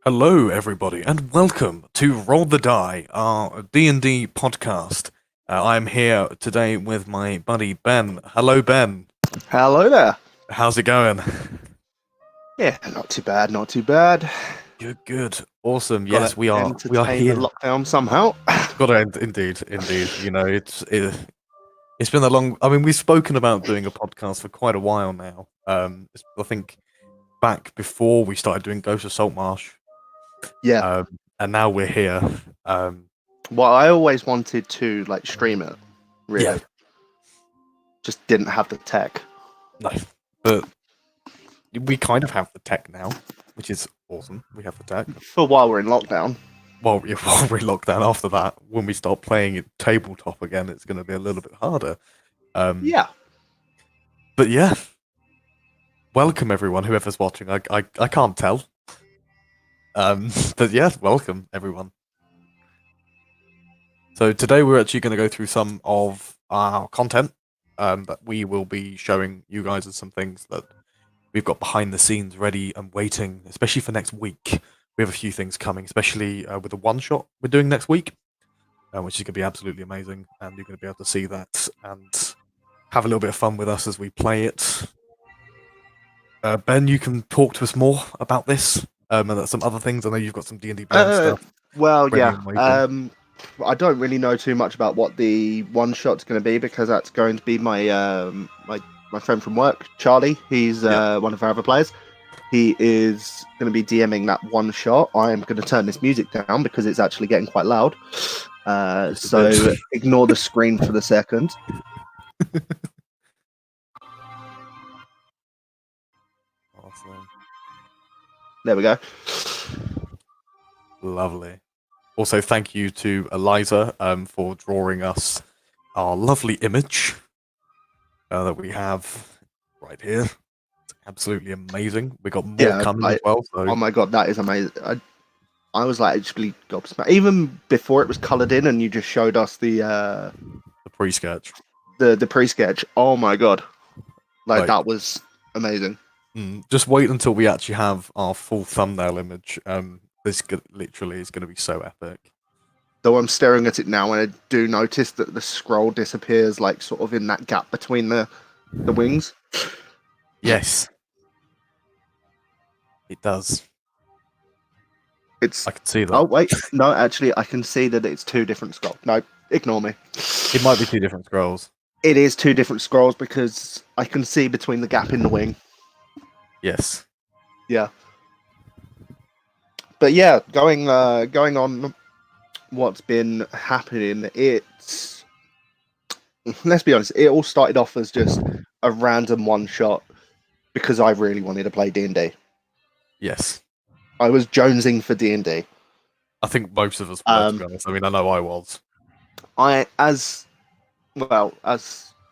Hello, everybody, and welcome to Roll the Die, our D&D podcast. I am here today with my buddy Ben. Hello, Ben. Hello there. How's it going? Yeah, not too bad, not too bad. Good. Awesome. Gotta Yes, we are entertain here. the lockdown somehow. Indeed. You know, it's been a long. I mean, we've spoken about doing a podcast for quite a while now. I think back before we started doing Ghost of Saltmarsh. Yeah. And now we're here. Well, I always wanted to stream it, really. Yeah. Just didn't have the tech. No, but we kind of have the tech now, which is awesome. We have the tech. For while we're in lockdown. While we're locked down, after that, when we start playing it tabletop again, it's going to be a little bit harder. Yeah. But yeah, welcome everyone, whoever's watching. I can't tell. But yeah, welcome everyone. So today we're actually going to go through some of our content that we will be showing you guys as some things that we've got behind the scenes ready and waiting, especially for next week. We have a few things coming, especially with the one-shot we're doing next week, which is going to be absolutely amazing, and you're going to be able to see that and have a little bit of fun with us as we play it. Ben, you can talk to us more about this and some other things. I know you've got some D&D stuff. Well, yeah. I don't really know too much about what the one-shot's going to be, because that's going to be my my friend from work, Charlie. He's one of our other players. He is going to be DMing that one shot. I am going to turn this music down because it's actually getting quite loud. So ignore the screen for the second. Awesome. There we go. Lovely. Also, thank you to Eliza for drawing us our lovely image that we have right here. Absolutely amazing. We got more coming as well. So. Oh my god, that is amazing! I was actually gobsmacked. Even before it was coloured in, and you just showed us the pre-sketch. The pre-sketch. Oh my god, that was amazing. Just wait until we actually have our full thumbnail image. This literally is going to be so epic. Though I'm staring at it now, and I do notice that the scroll disappears, sort of in that gap between the wings. Yes, it does. I can see that. Oh wait, no, actually, I can see that it's two different scrolls. No, ignore me. It might be two different scrolls. It is two different scrolls because I can see between the gap in the wing. Yes. Yeah. But yeah, going on what's been happening, let's be honest, it all started off as just a random one shot because I really wanted to play D&D. Yes. I was jonesing for D&D. I think most of us were, to be honest. I mean, I know I was. As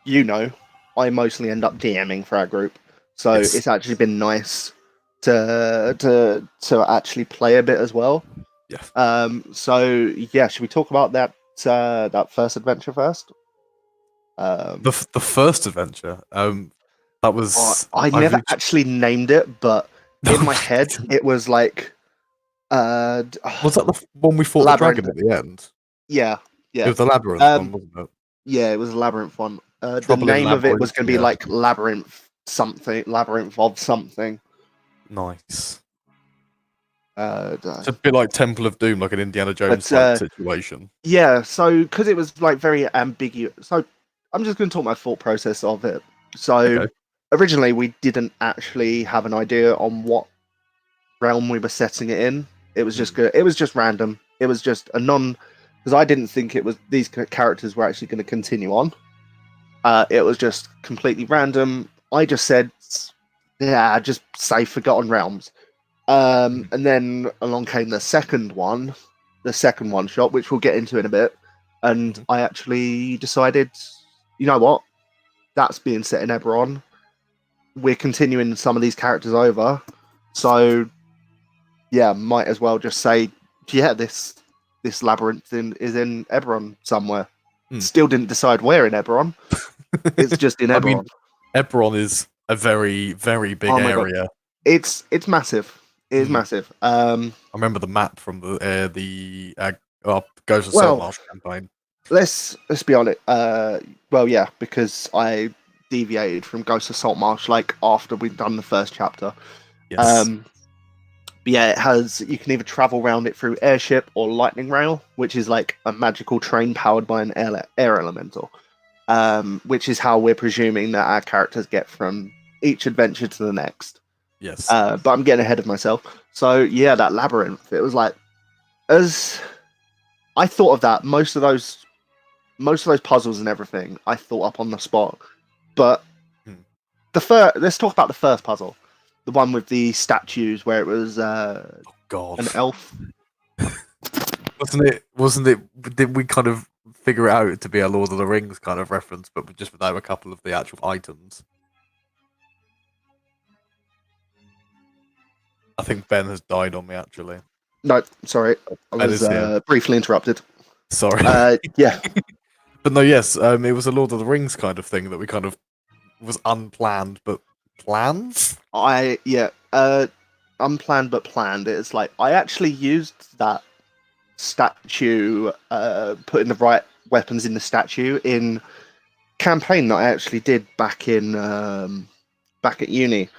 you know, I mostly end up DMing for our group. So yes. It's actually been nice to actually play a bit as well. Yeah. So yeah, should we talk about that first adventure first? The first adventure. That was. I never actually named it, but in my head it was like. Was that the one we fought Labyrinth. The dragon at the end? Yeah. It was the Labyrinth one, wasn't it? Yeah, it was a Labyrinth one. The name of it was going to be like Labyrinth something, Labyrinth of something. Nice. It's a bit like Temple of Doom, like an Indiana Jones situation. Yeah, so because it was very ambiguous. So I'm just going to talk my thought process of it. So originally we didn't actually have an idea on what realm we were setting it in. It was just good. It was just random. It was just a because I didn't think these characters were actually going to continue on. It was just completely random. I just said, yeah, just say Forgotten Realms. And then along came the second one shot, which we'll get into in a bit. And I actually decided, you know what? That's being set in Eberron. We're continuing some of these characters over. So, yeah, might as well just say, yeah, this labyrinth is in Eberron somewhere. Still didn't decide where in Eberron. It's just in Eberron. I mean, Eberron is a very, very big Oh my god, area. it's massive. It is Mm. massive. I remember the map from Ghost of Well, Saltmarsh campaign. let's be honest. Well, yeah, because I deviated from Ghost of Saltmarsh like after we'd done the first chapter. Yes. Um, but yeah, it has. You can either travel around it through airship or lightning rail, which is like a magical train powered by an air elemental. Which is how we're presuming that our characters get from each adventure to the next. Yes. But I'm getting ahead of myself. So yeah, that labyrinth. It was like as I thought of that. Most of those puzzles and everything I thought up on the spot. But Hmm. let's talk about the first puzzle, the one with the statues where it was Oh God. an elf. Wasn't it? Wasn't it? Did we kind of figure it out to be a Lord of the Rings kind of reference, but just without a couple of the actual items? I think Ben has died on me actually. No, sorry, I Ben was is here. briefly interrupted. Sorry. Yeah, But no, yes, it was a Lord of the Rings kind of thing that we kind of was unplanned, but plans. unplanned but planned. It's like I actually used that statue, putting the right weapons in the statue in campaign that I actually did back at uni,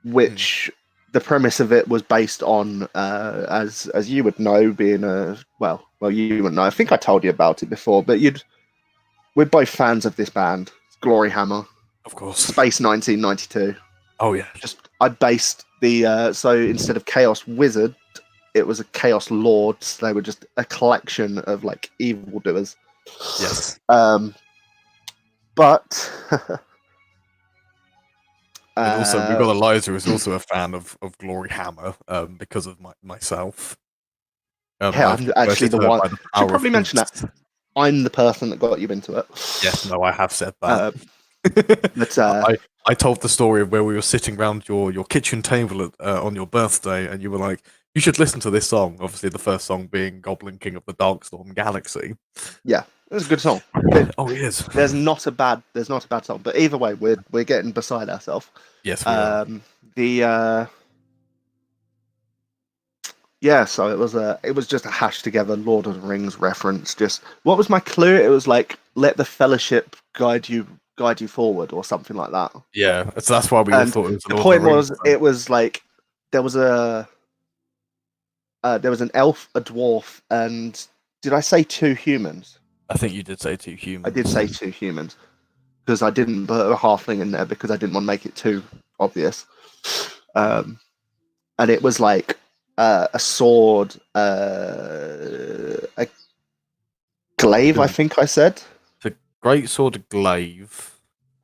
which the premise of it was based on, as you would know, being a you would know. I think I told you about it before, but we're both fans of this band, Glory Hammer, Of course. Space 1992. Oh yeah. Just I based the so instead of Chaos Wizard, it was a Chaos Lord. So they were just a collection of like evildoers. Yes. But And also, we've got Eliza, who's also a fan of Glory Hammer, because of myself. yeah, I've I'm actually converted the her one. by the Should power of probably mention that Beast. I'm the person that got you into it. Yes, no, I have said that. But I told the story of where we were sitting around your kitchen table on your birthday, and you were like, "You should listen to this song." Obviously, the first song being "Goblin King of the Darkstorm Galaxy." yeah, it's a good song. Oh, it is. There's not a bad song. But either way, we're getting beside ourselves. Yes, we are. The Yeah, so it was just a hash together Lord of the Rings reference. Just what was my clue? It was like let the Fellowship guide you forward or something like that. Yeah, so that's why we all And thought it was a the Lord of the point Rings was song. it was like there was a there was an elf, a dwarf, and did I say two humans? I think you did say two I did humans. say two humans because I didn't put a halfling in there because I didn't want to make it too obvious. And it was like a sword, a glaive, I think I said. The great sword glaive,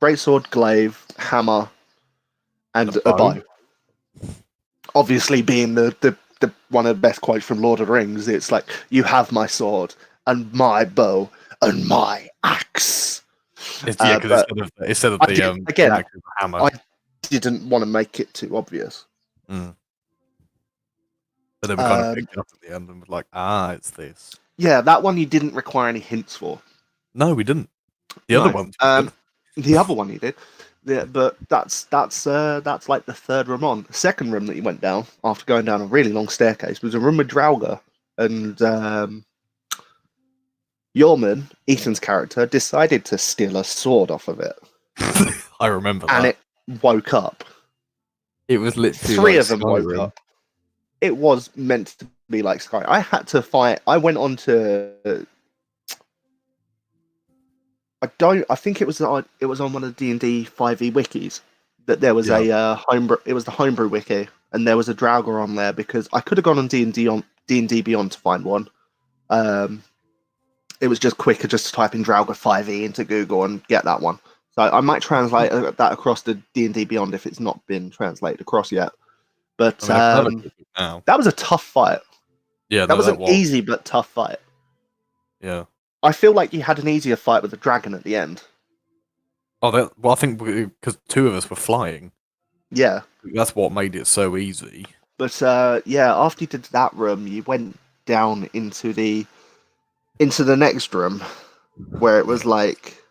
Great sword, glaive, hammer, and a and a bow. bow. Obviously, being the one of the best quotes from Lord of the Rings, it's like, you have my sword, and my bow, and my axe. Yeah, because But instead of I the did, again, the hammer. I didn't want to make it too obvious. Mm. But then we kind of Um, picked it up at the end and was like, ah, it's this. yeah, that one you didn't require any hints for. No, we didn't. The other No. ones we did. The other one you did. Yeah, but that's like the third room on. The second room that you went down after going down a really long staircase was a room with Draugr, and Yorman, Ethan's character, decided to steal a sword off of it, I remember and that. it woke up. It was literally Three like of them woke Skyrim. up. It was meant to be like Sky. I had to fight. I went on to. I think it was on one of the D&D 5e wikis that there was Yeah. a homebrew. It was the homebrew wiki, and there was a Draugr on there because I could have gone on D&D Beyond to find one. It was just quicker just to type in Draugr 5e into Google and get that one. So I might translate that across to D&D Beyond if it's not been translated across yet. But I mean, I can have a quick look now. that was a tough fight. Yeah, That no, was that an was. easy but tough fight. Yeah. I feel like you had an easier fight with the dragon at the end. Oh, well, I think because two of us were flying. Yeah. That's what made it so easy. But yeah, after you did that room, you went down into the next room where it was like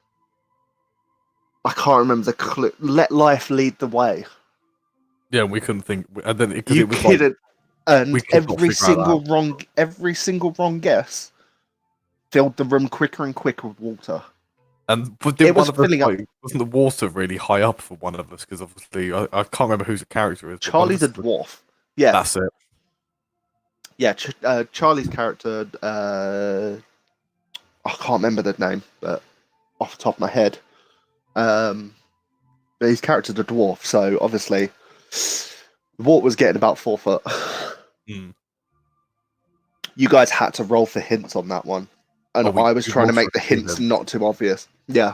I can't remember the clue. Let life lead the way. Yeah, and we couldn't think, and then because You it was like couldn't, we and could not figure out that. every single wrong guess filled the room quicker and quicker with water. And but It did was one of us filling up. like wasn't the water really high up for one of us? Because obviously I can't remember whose the character is, but one of Charlie's us. a dwarf. Yeah, That's it. yeah. Charlie's character. I can't remember the name, but off the top of my head, but his character's a dwarf, so obviously the water was getting about 4 foot. Hmm. You guys had to roll for hints on that one, and Oh, I was we trying to rolled for make a the few hints hints. not too obvious. Yeah.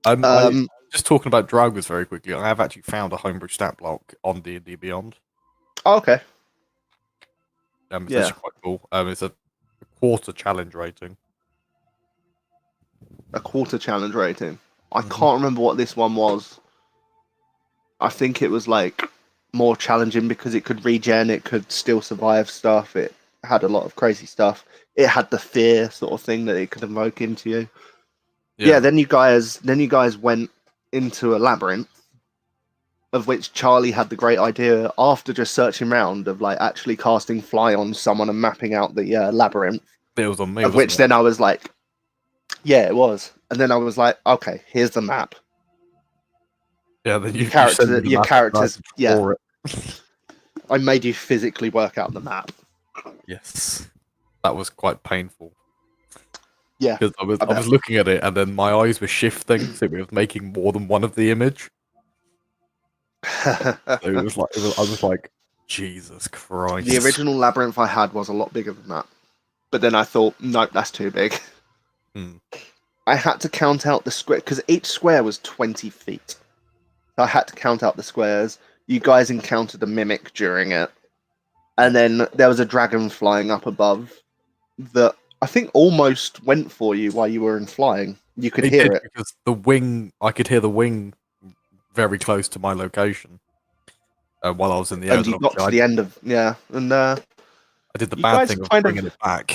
I Um. just talking about drivers very quickly. I have actually found a homebrew stat block on D&D Beyond. Okay. It's Yeah. actually quite cool. It's a quarter challenge rating. A quarter challenge rating. I Hmm. can't remember what this one was. I think it was like more challenging because it could regen, it could still survive stuff. It had a lot of crazy stuff. It had the fear sort of thing that it could evoke into you. Yeah, Yeah, then you guys went into a labyrinth, of which Charlie had the great idea after just searching around of like actually casting fly on someone and mapping out the labyrinth. it was on me, Of wasn't which it? then I was like, yeah, it was. And then I was like, okay, here's the map. Yeah, then Your you send me character, the your map and I had characters, to yeah. draw it. I made you physically work out the map. Yes, that was quite painful Yeah, because I I bet. was looking at it and then my eyes were shifting, so it was making more than one of the image. So it was like I was like, Jesus The Christ. original labyrinth I had was a lot bigger than that. But then I thought, nope, that's too big. Hmm. I had to count out the square because each square was 20 feet. So I had to count out the squares. You guys encountered a mimic during it. And then there was a dragon flying up above that I think almost went for you while you were in flying. You could It hear did it. because the wing, I could hear the wing very close to my location while I was in the air. And And you got obviously to the end of, yeah. And I did the you bad guys thing of kind bringing of, it back.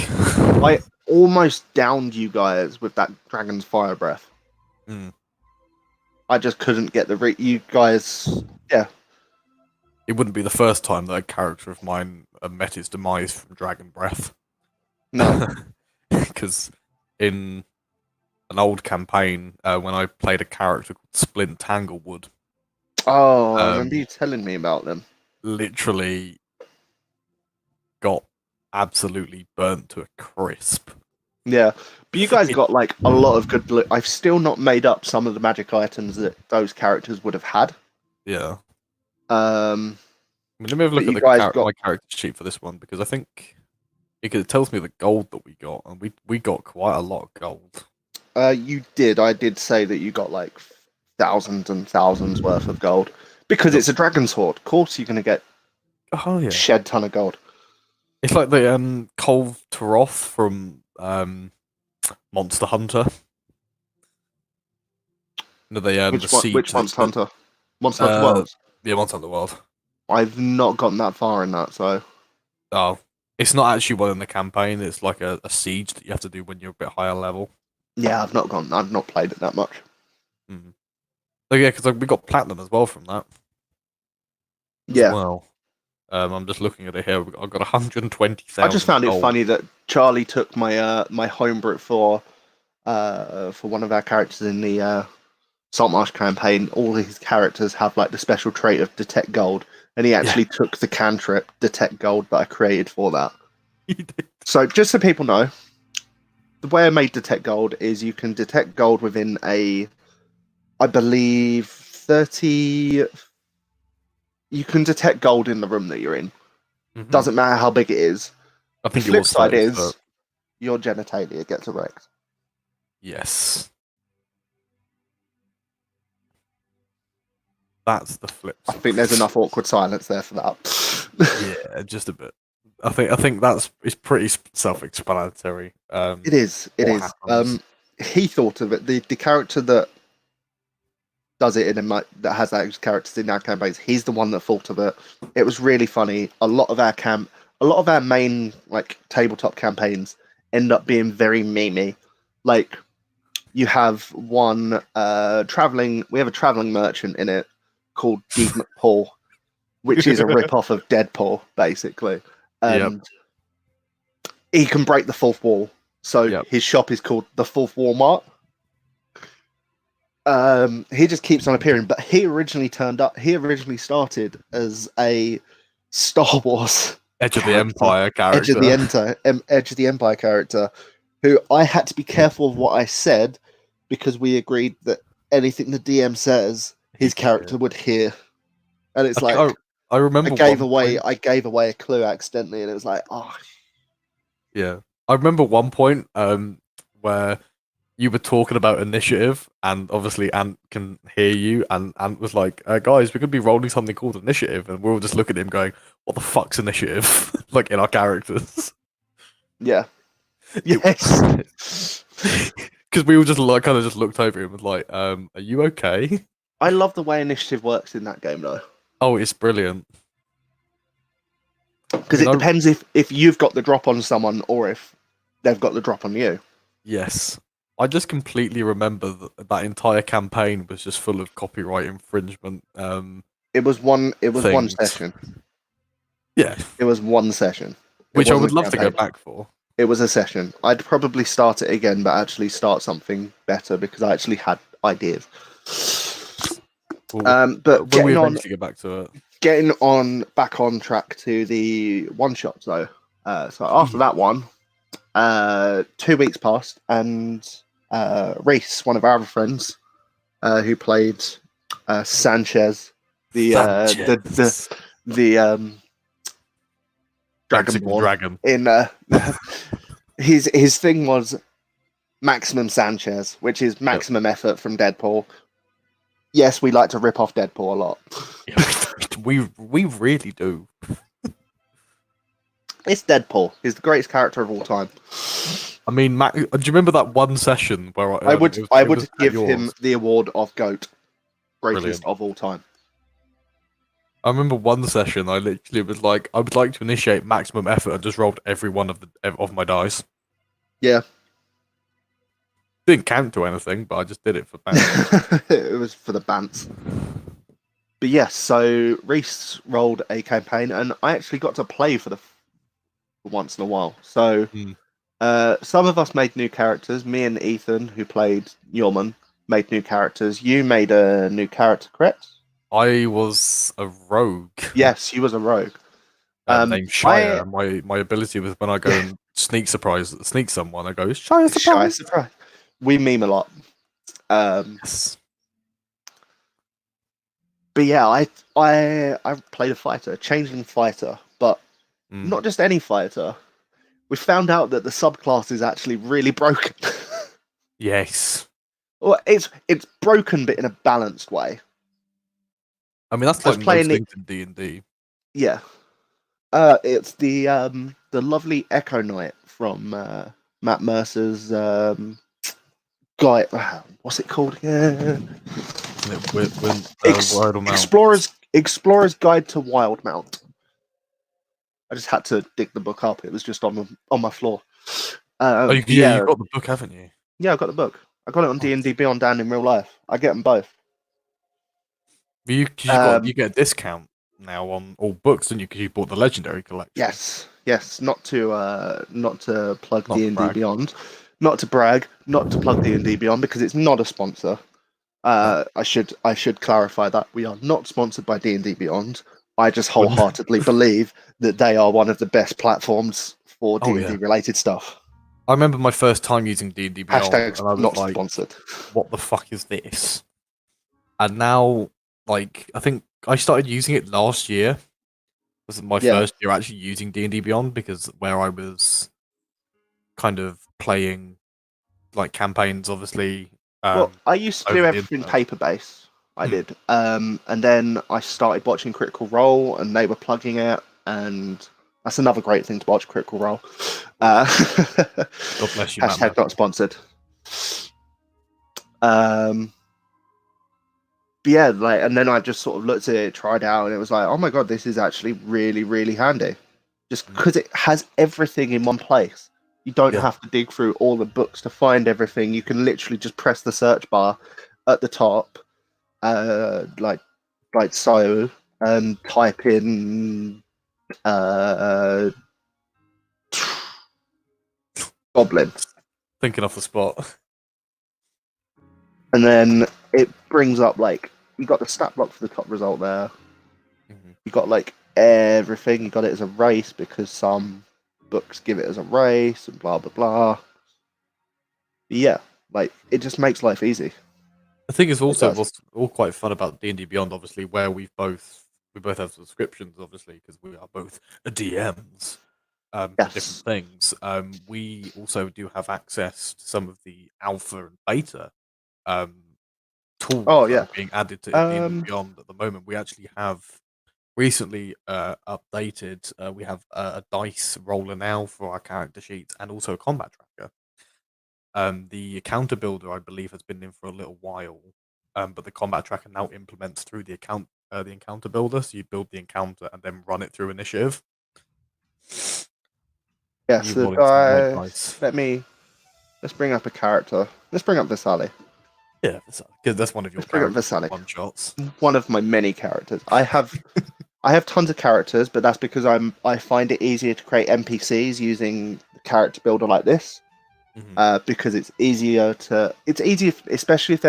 I almost downed you guys with that dragon's fire breath. Hmm. I just couldn't get you guys, yeah. It wouldn't be the first time that a character of mine met its demise from dragon breath. No. Because in an old campaign, when I played a character called Splint Tanglewood, Oh, I remember you um, telling me about them. literally got absolutely burnt to a crisp. Yeah, but you guys It, got like a lot of good. I've still not made up some of the magic items that those characters would have had. yeah. Um, I mean, let me have a but look at you guys my got. character sheet for this one because I think it tells me the gold that we got, and we got quite a lot of gold. You did. I did say that you got like thousands and thousands worth of gold because Got, it's a dragon's horde. Of course, you're going to get oh yeah, shed ton of gold. it's like the Cole Taroth from Monster Hunter. You know, the Which one? siege Which that, Monster Hunter? Monster Hunter uh Worlds. yeah, Monster Hunter World. I've not gotten that far in that, so Oh, it's not actually one in the campaign. It's like a siege that you have to do when you're a bit higher level. yeah, I've not gone. I've not played it that much. Mm. Oh yeah, because we got platinum as well from that as Yeah, well. I'm just looking at it here. I've got I just 120,000 found it gold. funny that Charlie took my my homebrew for one of our characters in the Saltmarsh campaign. All his characters have like the special trait of detect gold, and he Yeah, actually took the cantrip detect gold that I created for that. he did. So just so people know, the way I made detect gold is you can detect gold within I believe 30. You can detect gold in the room that you're in. Mhm. Doesn't matter how big it is. I The think it flip was side 30 foot. is your genitalia gets erect. Yes, that's the flip I think there's side. enough awkward silence there for that. Yeah, just a bit. I think that's it's pretty self-explanatory. It is. It What is. happens? He thought of it. The character that does it that has those characters in our campaigns. He's the one that thought of it. It was really funny. A lot of our main like tabletop campaigns end up being very memey. Like you have one traveling. We have a traveling merchant in it called Deep McPaul, which is a rip-off of Deadpool, basically. Yep. And he can break the fourth wall. So Yep. his shop is called the Fourth Wall Mart. He just keeps on appearing, but he originally started as a Star Wars Edge of the Empire Edge of character. Edge of the Empire character, who I had to be careful of what I said because we agreed that anything the DM says, his character would hear. And it's like I remember I gave away a clue accidentally, and it was like, oh. Yeah, I remember one point where you were talking about initiative, and obviously Ant can hear you, and Ant was like, "Guys, we're gonna be rolling something called initiative," and we're all just looking at him going, "What the fuck's initiative?" Like in our characters. Yeah. Yes. Because we all just like kind of just looked over him and was like, "Are you okay?" I love the way initiative works in that game, though. Oh, it's brilliant. Because it depends if you've got the drop on someone or if they've got the drop on you. Yes. I just completely remember that entire campaign was just full of copyright infringement. It was one session. Yeah. It was one session. Which I would love to go back for. It was a session. I'd probably start it again, but actually start something better because I actually had ideas. But when we eventually get back to it. Getting back on track to the one shots though. So after that one, 2 weeks passed, and Reese, one of our other friends, who played Sanchez, the Dragonborn in his thing was maximum Sanchez, which is maximum effort from Deadpool. Yes, we like to rip off Deadpool a lot. Yeah, we really do. It's Deadpool. He's the greatest character of all time. I mean, do you remember that one session where I would give him the award of GOAT, greatest of all time. I remember one session I literally was like, I would like to initiate maximum effort and just rolled every one of my dice. Yeah. Didn't count to anything, but I just did it for bants. It was for the bants. But yes, so Reese rolled a campaign, and I actually got to play for once in a while. So some of us made new characters. Me and Ethan, who played Yorman, made new characters. You made a new character, correct? I was a rogue. Yes, you was a rogue. Named Shire. My ability was when I go and sneak someone, I go, Shire surprise. We meme a lot. Yes. But yeah, I played a fighter, a changeling fighter, but not just any fighter. We found out that the subclass is actually really broken. Yes. Well, it's broken, but in a balanced way. I mean, that's like most things in D&D. Yeah. It's the lovely Echo Knight from Matt Mercer's guy. What's it called again? Explorer's Guide to Wildmount. I just had to dig the book up. It was just on my floor. You've got the book, haven't you? Yeah, I got the book. I got it on D&D Beyond and in real life. I get them both. You get a discount now on all books, didn't you? Because you bought the Legendary Collection. Yes. Not to plug D&D Beyond, not to brag, not to plug D&D Beyond because it's not a sponsor. I should clarify that we are not sponsored by D&D Beyond. I just wholeheartedly believe that they are one of the best platforms for D&D related stuff. I remember my first time using D&D Beyond, and I was not like, sponsored. What the fuck is this? And now, like, I think I started using it last year. This is my first year actually using D&D Beyond, because where I was kind of playing like campaigns, obviously. Well, I used to do everything paper-based. I did. And then I started watching Critical Role, and they were plugging it, and that's another great thing to watch, Critical Role. God bless you, hashtag not sponsored. But yeah, and then I just sort of looked at it, tried it out, and it was like, oh my god, this is actually really, really handy. Just because it has everything in one place. You don't Yeah. have to dig through all the books to find everything. You can literally just press the search bar at the top, like so, and type in goblin, Thinking off the spot. and then it brings up like you got the stat block for the top result there. You got like everything. You got it as a race because some books give it as a race and blah blah blah. But yeah, like it just makes life easy. I think it's It also does. what's all quite fun about D&D Beyond, obviously, where we both have subscriptions, obviously, because we are both DMs for different Yes. things. We also do have access to some of the alpha and beta um, tools Oh that yeah. are being added to D&D Um. Beyond at the moment. We actually have recently updated. We have a dice roller now for our character sheets and also a combat tracker. The counter builder, I believe, has been in for a little while, but the combat tracker now implements through the encounter builder. So you build the encounter and then run it through initiative. Yeah. You So roll in some white dice. let's bring up a character. Let's bring up Vasali. Yeah, that's one of your Let's bring up characters Vasali. one shots. One of my many characters. I have tons of characters, but that's because I find it easier to create NPCs using the character builder like this. Because it's easier, especially if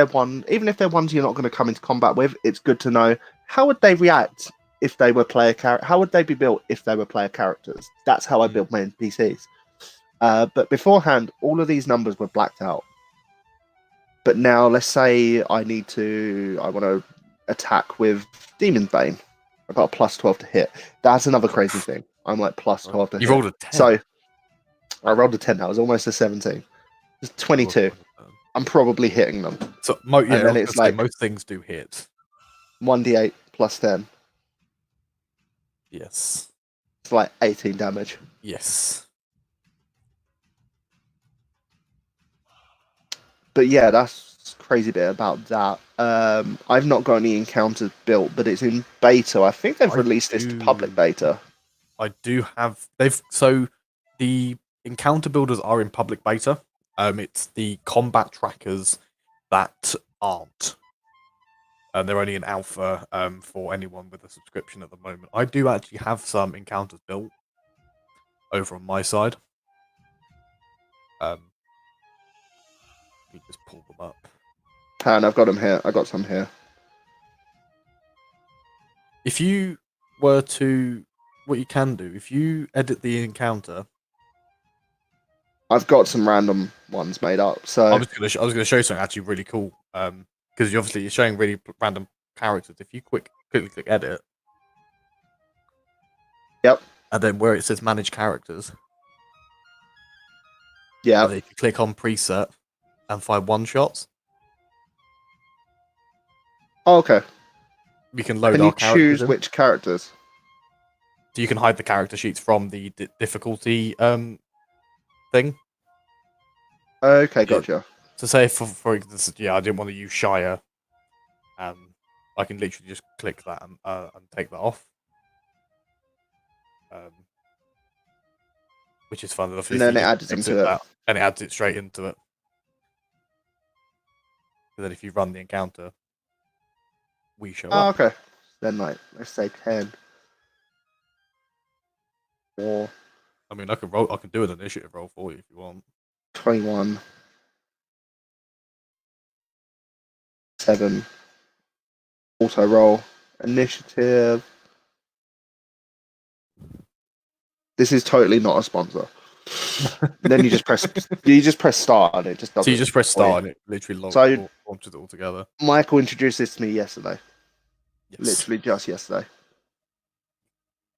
even if they're ones you're not going to come into combat with. It's good to know how would they react if they were player character. How would they be built if they were player characters? That's how I built my NPCs. But beforehand, all of these numbers were blacked out. But now, let's say I want to attack with Demon Bane. I got a +12 to hit. That's another crazy thing. I'm like +12 to You hit. rolled a 10. So I rolled a 10. That was almost a 17. It's 22. I'm probably hitting them. So And then it's like most things do hit. 1d8 +10. Yes. It's like 18 damage. Yes. But yeah, that's crazy bit about that. I've not got any encounters built, but it's in beta. I think they've released this to public beta. I do have the encounter builders are in public beta. It's the combat trackers that aren't. They're only in alpha for anyone with a subscription at the moment. I do actually have some encounters built over on my side. Let me just pull them up. And I've got them here. I got some here. If you were to, what you can do, if you edit the encounter, I've got some random ones made up. So I was going to show you something actually really cool. Because you're showing really random characters. If you quickly click edit, yep, and then where it says manage characters, yeah. you can click on preset and find one shots. Oh, okay. We can load Can our you characters choose in. which characters? So you can hide the character sheets from the difficulty thing. Okay, gotcha. So say for instance, I didn't want to use Shire. I can literally just click that and take that off. Which is fun enough. And then it adds them to it. And it adds it straight into it. And then if you run the encounter, we show up. Okay. Then like let's say 10. Or I mean, I can do an initiative roll for you if you want. 21. 7. Auto roll. Initiative. This is totally not a sponsor. Then you just press start and it just does. So you just press start and it literally launches it all together. Michael introduced this to me yesterday. Yes. Literally just yesterday.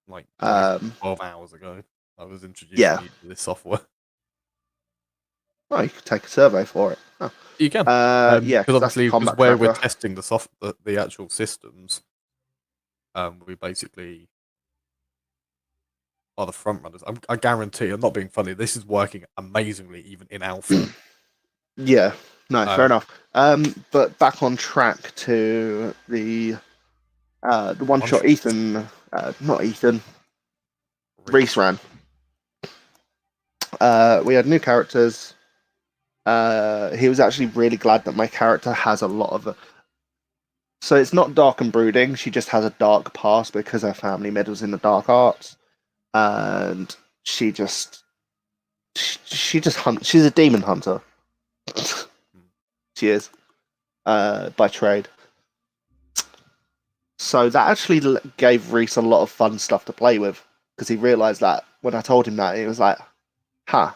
Like 12 hours ago, I was introducing you to this software. Oh, you could take a survey for it. Oh. You can. Yeah, because obviously, combat where we're tracker. testing the actual systems, we basically are the front runners. I guarantee, I'm not being funny, this is working amazingly even in alpha. Yeah, no, fair enough. But back on track to the one shot Ethan, not Ethan, Reese ran. We had new characters. He was actually really glad that my character has a lot of. So it's not dark and brooding. She just has a dark past because her family meddles in the dark arts, and she just hunts. She's a demon hunter. She is by trade. So that actually gave Reese a lot of fun stuff to play with because he realised that when I told him that, he was like, "Huh,"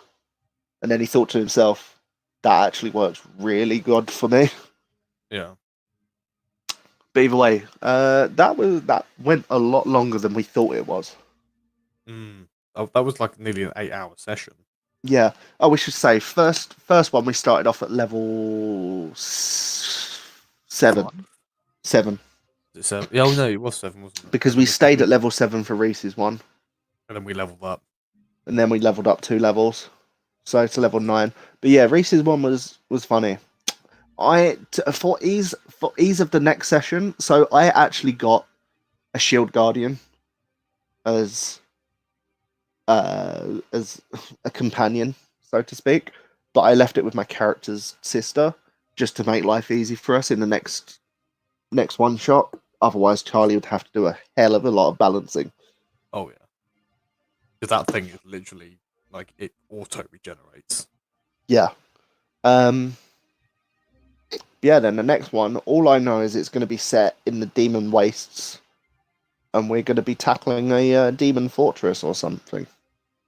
and then he thought to himself, "That actually works really good for me." Yeah. But either way, that went a lot longer than we thought it was. Oh, that was like nearly an 8-hour session. Yeah. Oh, we should say first one we started off at level 7. 7. Is it 7? Yeah, oh no, it was 7, wasn't it? Because we stayed at level 7 for Reese's one. And then we leveled up. And then we leveled up 2 levels. So to level 9. But yeah, Reese's one was funny. For ease of the next session, so I actually got a shield guardian as a companion, so to speak. But I left it with my character's sister just to make life easy for us in the next one shot. Otherwise, Charlie would have to do a hell of a lot of balancing. Oh yeah, because that thing is literally like it auto regenerates. Yeah. Yeah. Then the next one, all I know is it's going to be set in the Demon Wastes, and we're going to be tackling a demon fortress or something.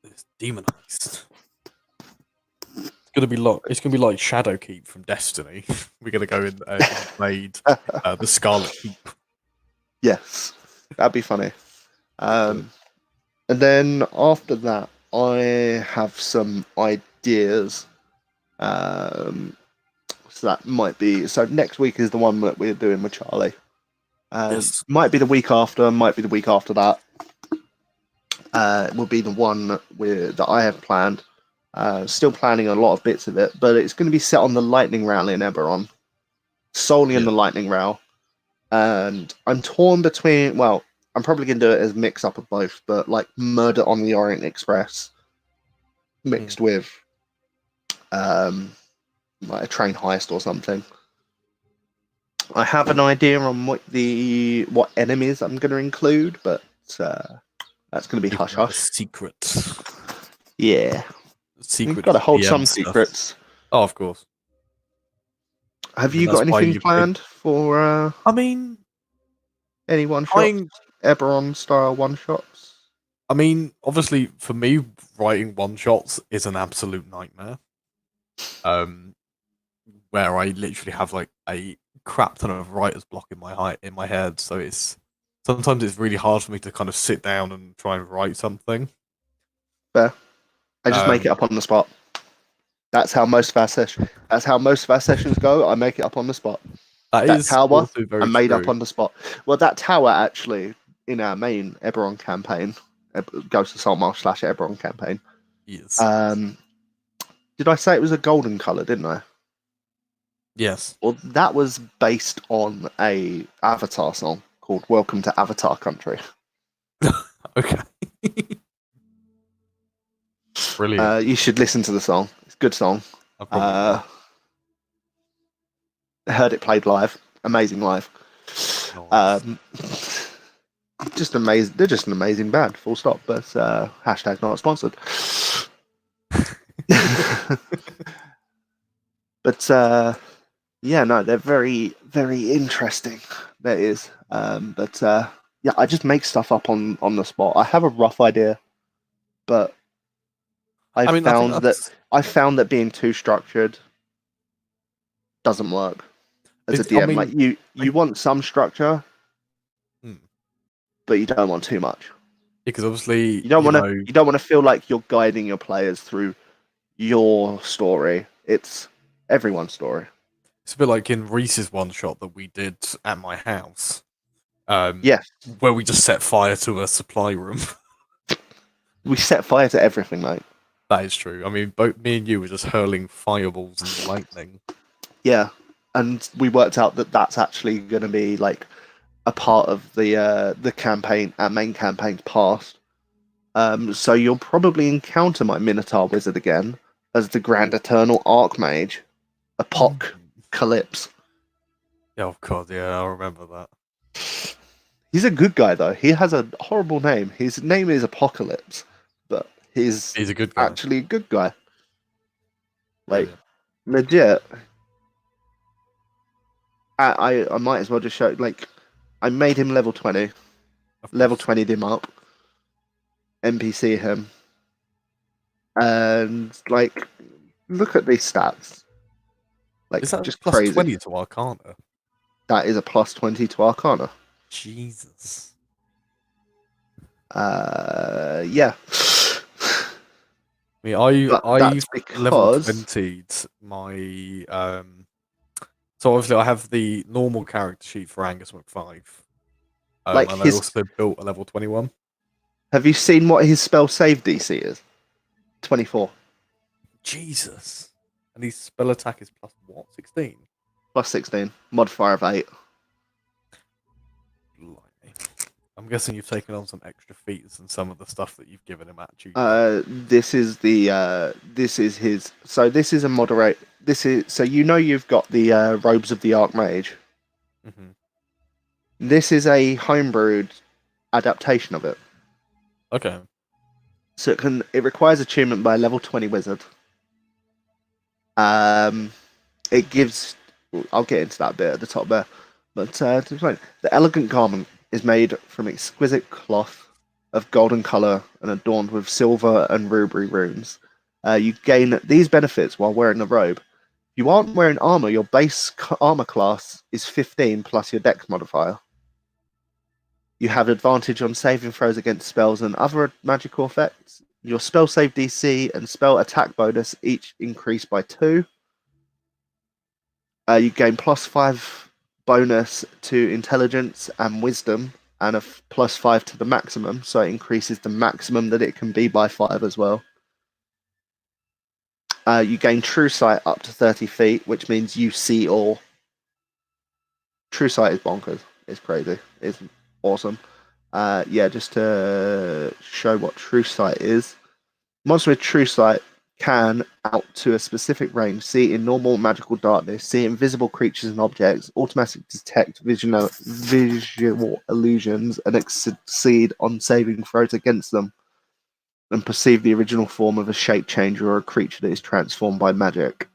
It's demonized. It's gonna be like Shadowkeep from Destiny. We're gonna go in invade the Scarlet Keep. Yes, that'd be funny. And then after that, I have some ideas. So that might be. So next week is the one that we're doing with Charlie. Yes. Might be the week after. Might be the week after that. Will be the one that I have planned. Still planning a lot of bits of it, but it's going to be set on the Lightning Rail in Eberron, solely in the Lightning Rail. And I'm torn between. Well, I'm probably going to do it as mix up of both, but like Murder on the Orient Express mixed with like a train heist or something. I have an idea on what enemies I'm going to include, but that's going to be hush hush. Secret. Yeah. Secret. You've got to hold PM some stuff. secrets. Oh, of course. Have you got anything planned for? I mean, any one shots, Eberron style one shots. I mean, obviously, for me, writing one shots is an absolute nightmare. Where I literally have like a crap ton of writer's block in my head, so sometimes it's really hard for me to kind of sit down and try and write something. Fair. I just make it up on the spot. That's how most of our sessions go. I make it up on the spot. That tower I made up on the spot. Well, that tower actually in our main Eberron campaign, Ghost of Saltmarsh / Eberron campaign. Yes. Did I say it was a golden color? Didn't I? Yes. Well, that was based on a Avatar song called "Welcome to Avatar Country." Okay. Brilliant. You should listen to the song. It's a good song. I heard it played live. Amazing live. Nice. Just amazing. They're just an amazing band. Full stop. But hashtag not sponsored. But yeah, no, they're very, very interesting. That is. Yeah, I just make stuff up on the spot. I have a rough idea, but I found that being too structured doesn't work as a DM. Like you want some structure, but you don't want too much. Because obviously you don't want to feel like you're guiding your players through your story. It's everyone's story. It's a bit like in Reese's one shot that we did at my house. Yes. Where we just set fire to a supply room. We set fire to everything, mate. That is true. I mean, both me and you were just hurling fireballs and lightning. Yeah, and we worked out that that's actually going to be like a part of the campaign, our main campaign's past. So you'll probably encounter my Minotaur Wizard again as the Grand Eternal Archmage, Apocalypse. Yeah, of course. Yeah, I remember that. He's a good guy though. He has a horrible name. His name is Apocalypse, but he's He's a good guy. actually a good guy. Like Brilliant. legit. I might as well just show like I made him level 20. Of Level course. 20'd him up. NPC him. And like look at these stats. Like Is that just plus crazy. 20 to Arcana? That is a plus 20 to Arcana. Jesus. Yeah. I mean, But that's I've level because 20'd my so obviously I have the normal character sheet for Angus McFive. like And I his also built a level 21. have you seen what his spell save DC is? 24. Jesus. And his spell attack is plus what? 16? Plus 16. Modifier of 8. Blimey. I'm guessing you've taken on some extra feats than some of the stuff that you've given him at tutor. This is his. So this is a moderate. This is so you've got the robes of the Archmage. Mm-hmm. This is a homebrewed adaptation of it. Okay. So it requires attunement by a level 20 wizard. It gives. I'll get into that bit at the top there, but to explain, the elegant garment is made from exquisite cloth of golden color and adorned with silver and ruby runes. You gain these benefits while wearing the robe. If you aren't wearing armor, your base armor class is 15 plus your dex modifier. You have advantage on saving throws against spells and other magical effects. Your spell save DC and spell attack bonus each increase by 2. You gain +5 bonus to intelligence and wisdom, and a +5 to the maximum, so it increases the maximum that it can be by 5 as well. You gain true sight up to 30 feet, which means you see all. True sight is bonkers. It's crazy. It's awesome. Just to show what true sight is. Monster with true sight can, out to a specific range, see in normal magical darkness, see invisible creatures and objects, automatically detect visual illusions, and succeed on saving throws against them, and perceive the original form of a shape changer or a creature that is transformed by magic.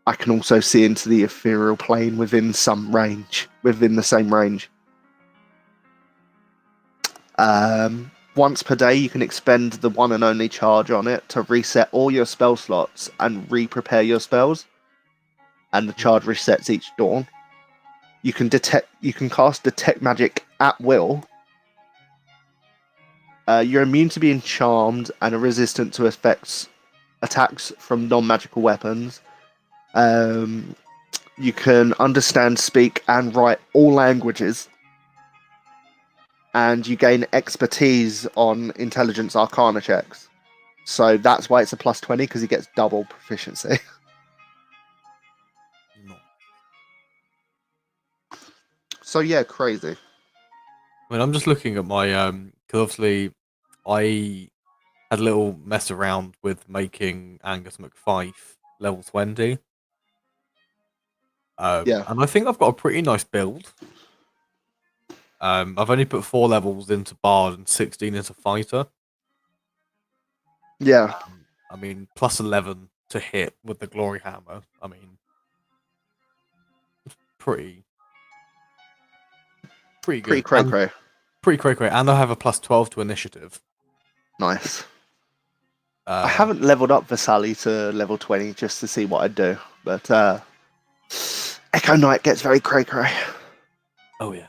I can also see into the ethereal plane within the same range. Once per day, you can expend the one and only charge on it to reset all your spell slots and re-prepare your spells. And the charge resets each dawn. You can cast detect magic at will. You're immune to being charmed and are resistant to attacks from non-magical weapons. You can understand, speak, and write all languages. And you gain expertise on intelligence arcana checks. So that's why it's a +20, because he gets double proficiency. No. So yeah, crazy. I mean, I'm just looking at my because obviously I had a little mess around with making Angus McFife level 20. Yeah. And I think I've got a pretty nice build. I've only put 4 levels into Bard and 16 into Fighter. Yeah. I mean, +11 to hit with the Glory Hammer. I mean, it's pretty good. Pretty cray-cray. Pretty cray-cray. And I have a +12 to Initiative. Nice. I haven't leveled up Vasali to level 20 just to see what I'd do. But Echo Knight gets very cray-cray. Oh, yeah.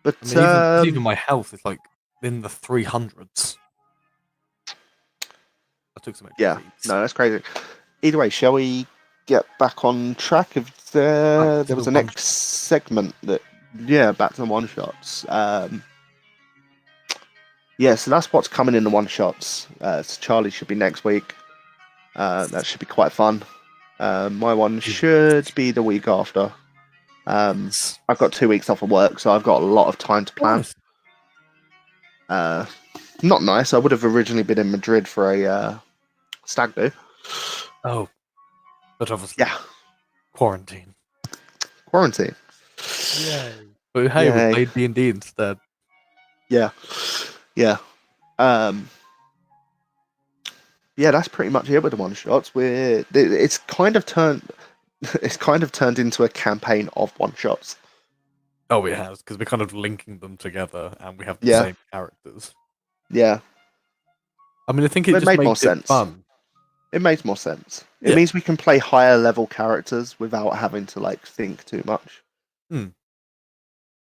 But I mean, even my health is like in the 300s. I took some extra feats. No, that's crazy. Either way, shall we get back on track? If there was a next segment that, back to the one-shots. So that's what's coming in the one-shots. So Charlie should be next week. That should be quite fun. My one should be the week after. I've got 2 weeks off of work, so I've got a lot of time to plan. not nice. I would have originally been in Madrid for a stag do. Oh, but obviously Yeah, quarantine. quarantine. Yay! But hey, we Yay. played D&D instead. Yeah, yeah. Um, yeah, that's pretty much it with the one shots. It's kind of turned it's kind of turned into a campaign of one shots. Oh, it has, because we're kind of linking them together, and we have the Yeah, same characters. yeah. I mean, I think it It just made more makes it sense. fun. It makes more sense. It Yeah. means we can play higher level characters without having to like think too much. Hmm.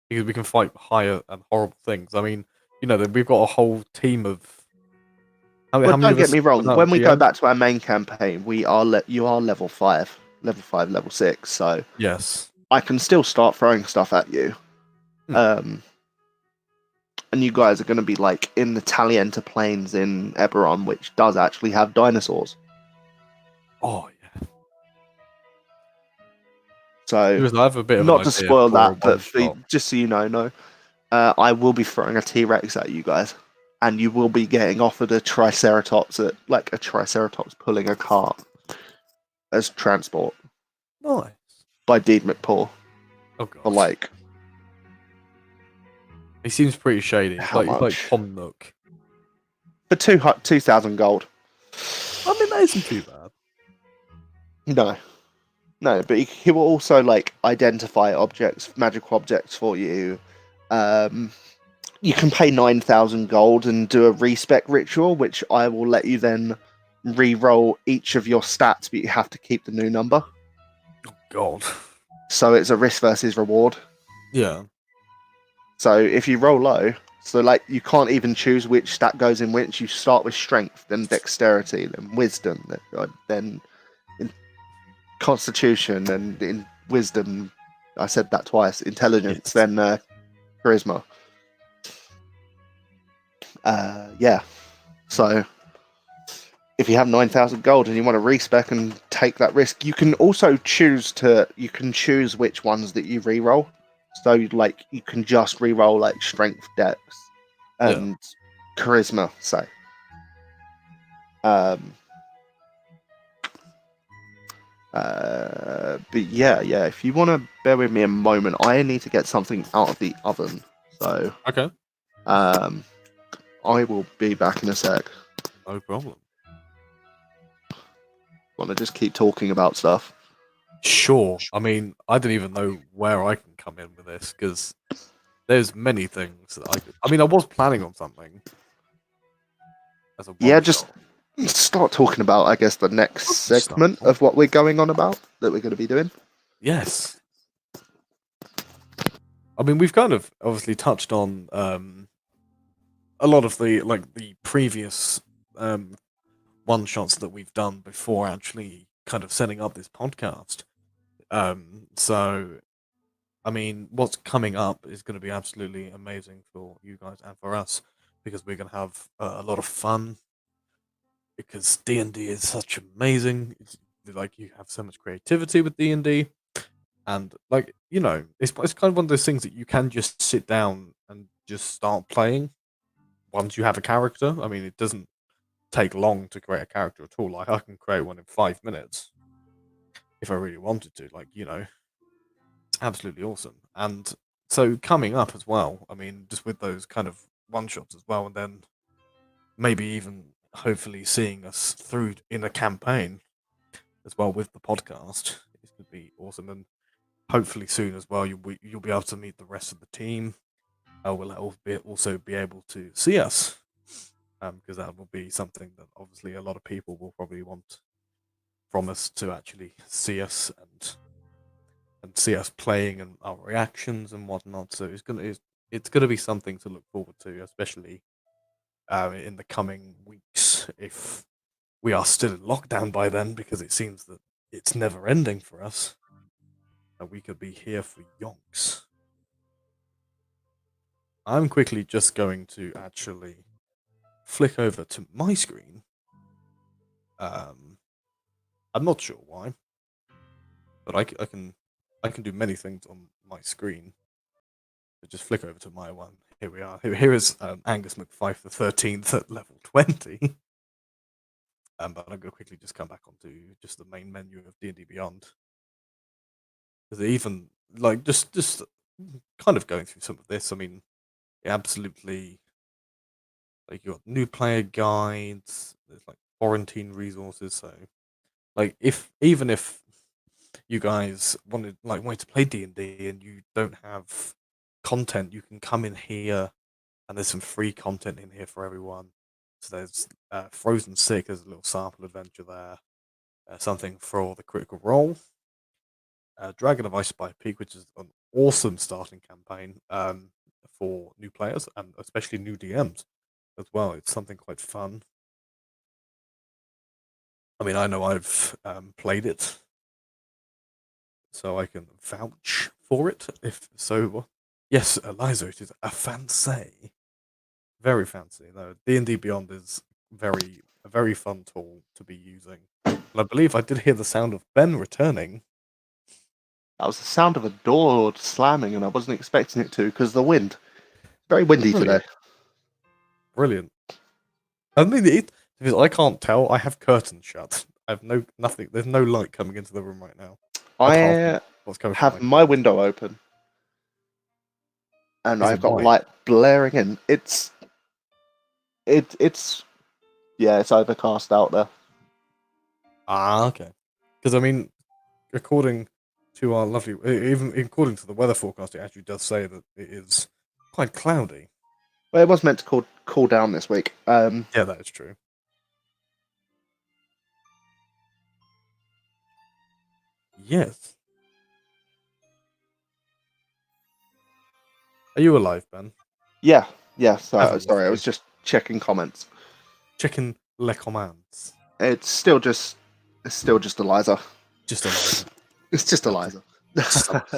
Because we can fight higher and horrible things. I mean, we've got a whole team of Well, how many don't of get us me are wrong. now When we go GM? back to our main campaign, you are level 5, level 6. So Yes. I can still start throwing stuff at you. Hmm. Um, and you guys are going to be like in the Talienta Plains in Eberron, which does actually have dinosaurs. Oh yeah. So, Because I have a bit of an not to idea spoil for a that, but one for, shot. just so you know, no, I will be throwing a T Rex at you guys, and you will be getting offered a Triceratops like a Triceratops pulling a cart as transport Nice. by Deed McPaul Oh for god. like He seems pretty shady. how He's like much? Tom Nook. For 2,000 gold. I mean, that isn't too bad. No, no, but he will also like identify objects, magical objects for you. Um, you can pay 9,000 gold and do a respec ritual, which I will let you then re-roll each of your stats, but you have to keep the new number. Oh god. So it's a risk versus reward. Yeah. So if you roll low, so like you can't even choose which stat goes in which. You start with strength, then dexterity, then wisdom, then in constitution, and in wisdom. I said that twice. Intelligence, Yes. then charisma. Yeah. So if you have 9,000 gold and you want to respec and take that risk, you can also choose which ones that you re-roll. So like you can just re-roll like strength, dex, Yeah. and charisma. Say, um, but yeah. If you want to bear with me a moment, I need to get something out of the oven. So Okay. um, I will be back in a sec. No problem. Want to just keep talking about stuff? Sure. I mean, I don't even know where I can come in with this because there's many things that I could. I mean, I was planning on something as a Yeah, one just shot. start talking about, I guess, the next I'll just start segment of talking. what we're going on about that we're going to be doing. Yes. I mean, we've kind of obviously touched on a lot of the previous um, one shots that we've done before actually kind of setting up this podcast. So I mean, what's coming up is going to be absolutely amazing for you guys and for us because we're going to have a lot of fun because D&D is such amazing. Like you have so much creativity with D&D and like, it's kind of one of those things that you can just sit down and just start playing once you have a character. I mean, it doesn't take long to create a character at all. Like I can create one in 5 minutes if I really wanted to. Like, it's absolutely awesome. And so coming up as well, I mean, just with those kind of one shots as well, and then maybe even hopefully seeing us through in a campaign as well with the podcast, it's going to be awesome. And hopefully soon as well, you'll be able to meet the rest of the team. We'll also be able to see us because that will be something that obviously a lot of people will probably want from us to actually see us and see us playing and our reactions and whatnot. So it's gonna be something to look forward to, especially in the coming weeks if we are still in lockdown by then, because it seems that it's never ending for us. And we could be here for yonks. I'm quickly just going to actually flick over to my screen. Um, I'm not sure why, but I can do many things on my screen. So just flick over to my one Here we are. Here is Angus McFife the 13th at level 20. But I'm gonna quickly just come back onto just the main menu of D&D Beyond. Because even like just kind of going through some of this, I mean, absolutely, like you got new player guides, there's like quarantine resources, so like even if you guys wanted to play D&D and you don't have content, you can come in here and there's some free content in here for everyone. So there's Frozen Sick, there's a little sample adventure there, something for the Critical Role, Dragon of Ice by Peak, which is an awesome starting campaign for new players and especially new DMs as well. It's something quite fun. I mean, I know I've played it, so I can vouch for it. If so, yes, Eliza, it is a fancy, very fancy. No, D&D Beyond is a very fun tool to be using. And I believe I did hear the sound of Ben returning. That was the sound of a door slamming, and I wasn't expecting it to because the wind. Very windy Brilliant. today. Brilliant. I mean, because I can't tell. I have curtains shut. I have nothing. There's no light coming into the room right now. Apart from I what's coming from have my my window open, and Is I've it got white? light blaring in. It's yeah, it's overcast out there. Ah, okay. Because I mean, according to our lovely, even according to the weather forecast, it actually does say that it is quite cloudy. Well, it was meant to cool down this week. Yeah, that is true. Yes. Are you alive, Ben? Yeah. Evan, Sorry, I lovely. was just checking comments. Checking les commands. It's still just Eliza. Just Eliza. It's just Just, Eliza.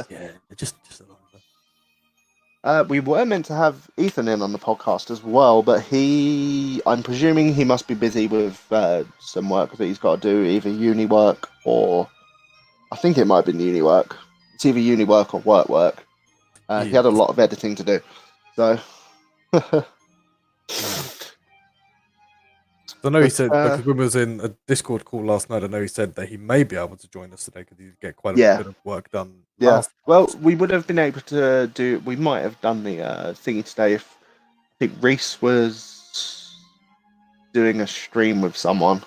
yeah, just Eliza. We were meant to have Ethan in on the podcast as well, but I'm presuming he must be busy with some work that he's got to do, either uni work or I think it might have been uni work. It's either uni work or work. He had a Yes. lot of editing to do. So. I know he said, uh, because we was in a Discord call last night, I know he said that he may be able to join us today because he get quite a yeah, bit of work done yeah. last Well, time. we would have been able to do. We might have done the thingy today if I think Reese was doing a stream with someone.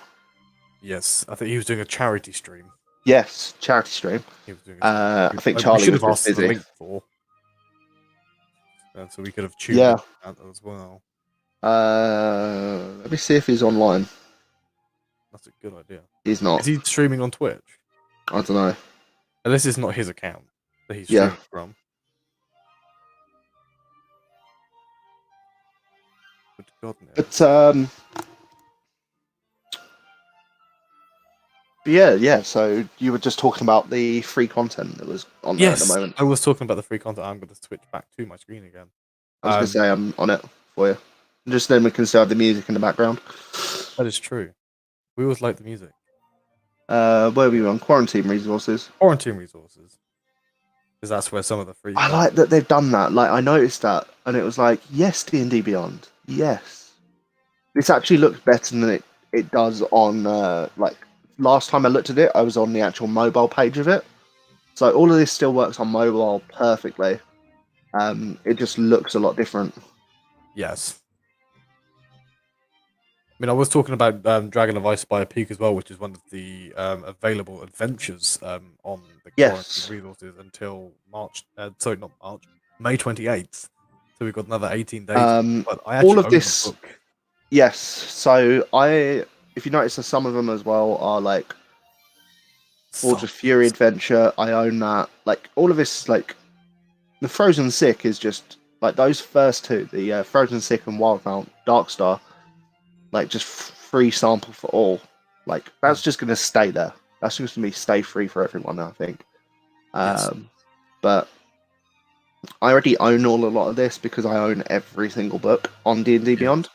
Yes, I think he was doing a charity stream. Yes, charity stream. He was doing a charity I stream. think We Charlie should was have just asked for the busy. link for, so we could have tuned Yeah. in that as well. Let me see if he's online. That's a good idea. He's not. Is he streaming on Twitch? I don't know. Unless it's not his account that he's Yeah. streaming from. Good God, no. But yeah. So you were just talking about the free content that was on there at the Yes, moment. I was talking about the free content. I'm going to switch back to my screen again. I was going to say I'm on it for you. Just then we can still have the music in the background. That is true. We always like the music. Where were we on? Quarantine resources. Quarantine resources. Because that's where some of the free I content. like that they've done that. Like I noticed that, and it was like, yes, D&D Beyond. Yes, this actually looks better than it does on like last time I looked at it. I was on the actual mobile page of it, so all of this still works on mobile perfectly. It just looks a lot different. Yes. I mean, I was talking about Dragon of Ice by a Peak as well, which is one of the available adventures on the Yes. quarantine resources until March. Sorry, not March. May 28th. So we've got another 18 days. But I actually all of own this. the book. Yes. So if you notice, that some of them as well are like Forge of Fury Adventure. I own that. Like all of this, like the Frozen Sick is just like those first two, the Frozen Sick and Wildmount Darkstar, like just free sample for all. Like that's just gonna stay there. That's just gonna stay free for everyone, I think. Yes. But I already own a lot of this because I own every single book on D&D Beyond.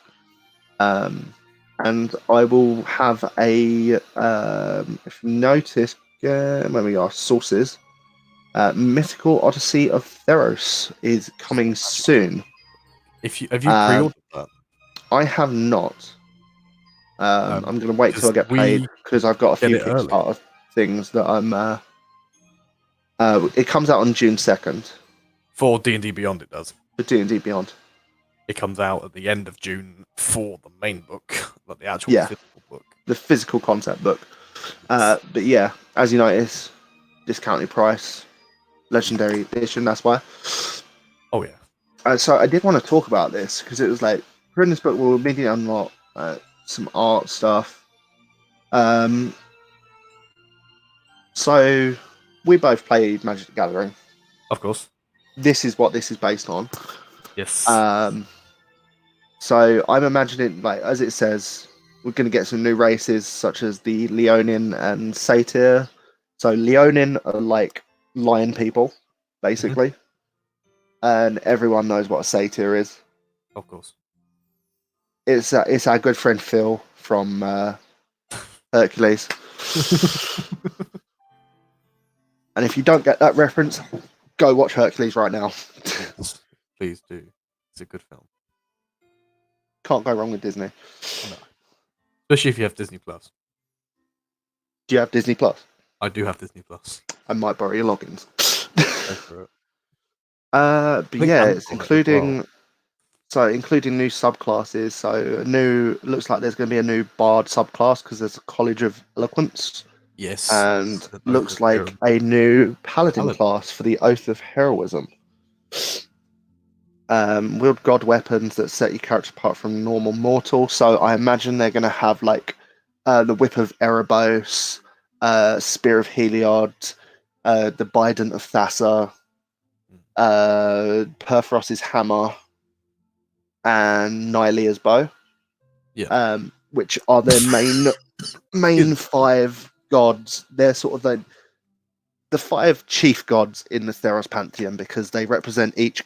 And I will have a if you notice when we are sources. Mythical Odyssey of Theros is coming soon. If you have you Um, pre-ordered that? I have not. I'm going to wait till I Because get paid we because I've got a get few it early Kickstarter things that I'm. It comes out on June 2nd for D&D Beyond. It does. for D&D Beyond. It comes out at the end of June for the main book, but the actual Yeah, physical book. the physical concept book. Yes. But yeah, as you notice, discounted price, legendary edition. That's why. Oh yeah. So I did want to talk about this because it was like we're in this book. We'll immediately unlock some art stuff. Um, so we both played Magic the Gathering. Of course. This is what this is based on. Yes. Um, so I'm imagining, like as it says, we're going to get some new races such as the Leonin and Satyr. So Leonin are like lion people, basically, and everyone knows what a Satyr is. Of course. It's our good friend Phil from Hercules. And if you don't get that reference, go watch Hercules right now. Yes. Please do. It's a good film. Can't go wrong with Disney. No. Especially if you have Disney Plus. Do you have Disney Plus? I do have Disney Plus. I might borrow your logins. Go for it. But I think yeah, Ant's it's on it as well. including new subclasses. So looks like there's going to be a new Bard subclass because there's a College of Eloquence, Yes. and The Oath looks of like Heroism. a new Paladin Paladin. class for the Oath of Heroism. Wield god weapons that set your character apart from normal mortal. So I imagine they're going to have like the Whip of Erebos, Spear of Heliod, the Bident of Thassa, Perforos's Hammer, and Nylea's Bow. Yeah. Which are their main five gods. They're sort of the five chief gods in the Theros pantheon because they represent each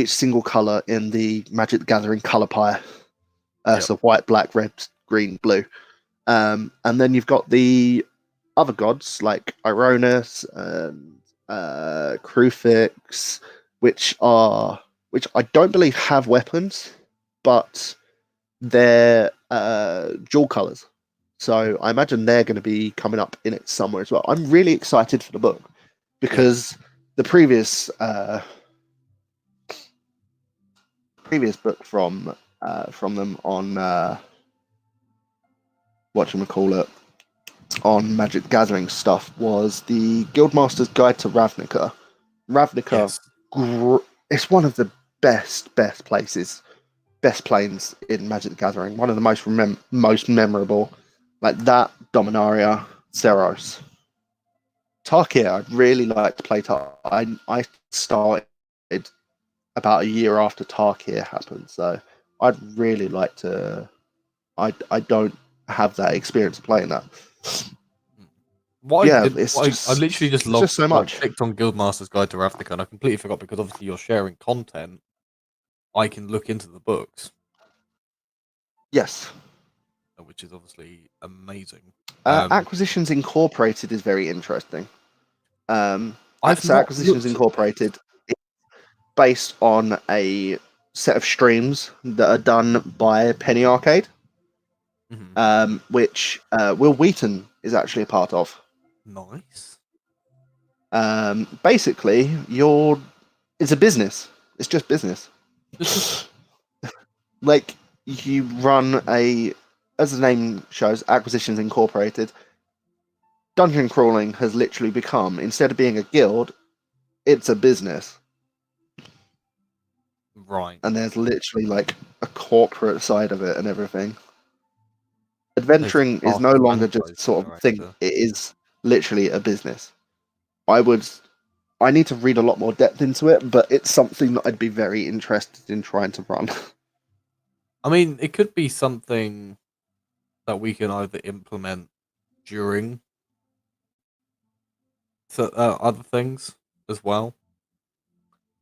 single color in the Magic the Gathering color pie. Yep. So white, black, red, green, blue. And then you've got the other gods like Ironis and Crufix, which I don't believe have weapons, but they're dual colors. So I imagine they're going to be coming up in it somewhere as well. I'm really excited for the book because the previous book from them on whatchamacallit on Magic the Gathering stuff was the Guildmaster's Guide to Ravnica. Ravnica, Yes. it's one of the best places, best planes in Magic the Gathering. One of the most memorable, like that, Dominaria, Theros. Tarkir, I'd really like to play I started about a year after Tarkir happened, so I'd really like to. I don't have that experience of playing that. What Yeah, I did, it's I literally just it's just so much. clicked on Guildmaster's Guide to Ravnica, and I completely forgot because obviously you're sharing content. I can look into the books, Yes. which is obviously amazing. Acquisitions Incorporated is very interesting. I've So not Acquisitions looked at Incorporated is based on a set of streams that are done by Penny Arcade, which Will Wheaton is actually a part of. Nice. Basically, it's a business. It's just business. Like you run as the name shows, Acquisitions Incorporated. Dungeon crawling has literally become, instead of being a guild, it's a business. Right. And there's literally like a corporate side of it and everything. Adventuring is no longer just sort of a thing. It is literally a business. I need to read a lot more depth into it, but it's something that I'd be very interested in trying to run. I mean, it could be something that we can either implement during other things as well.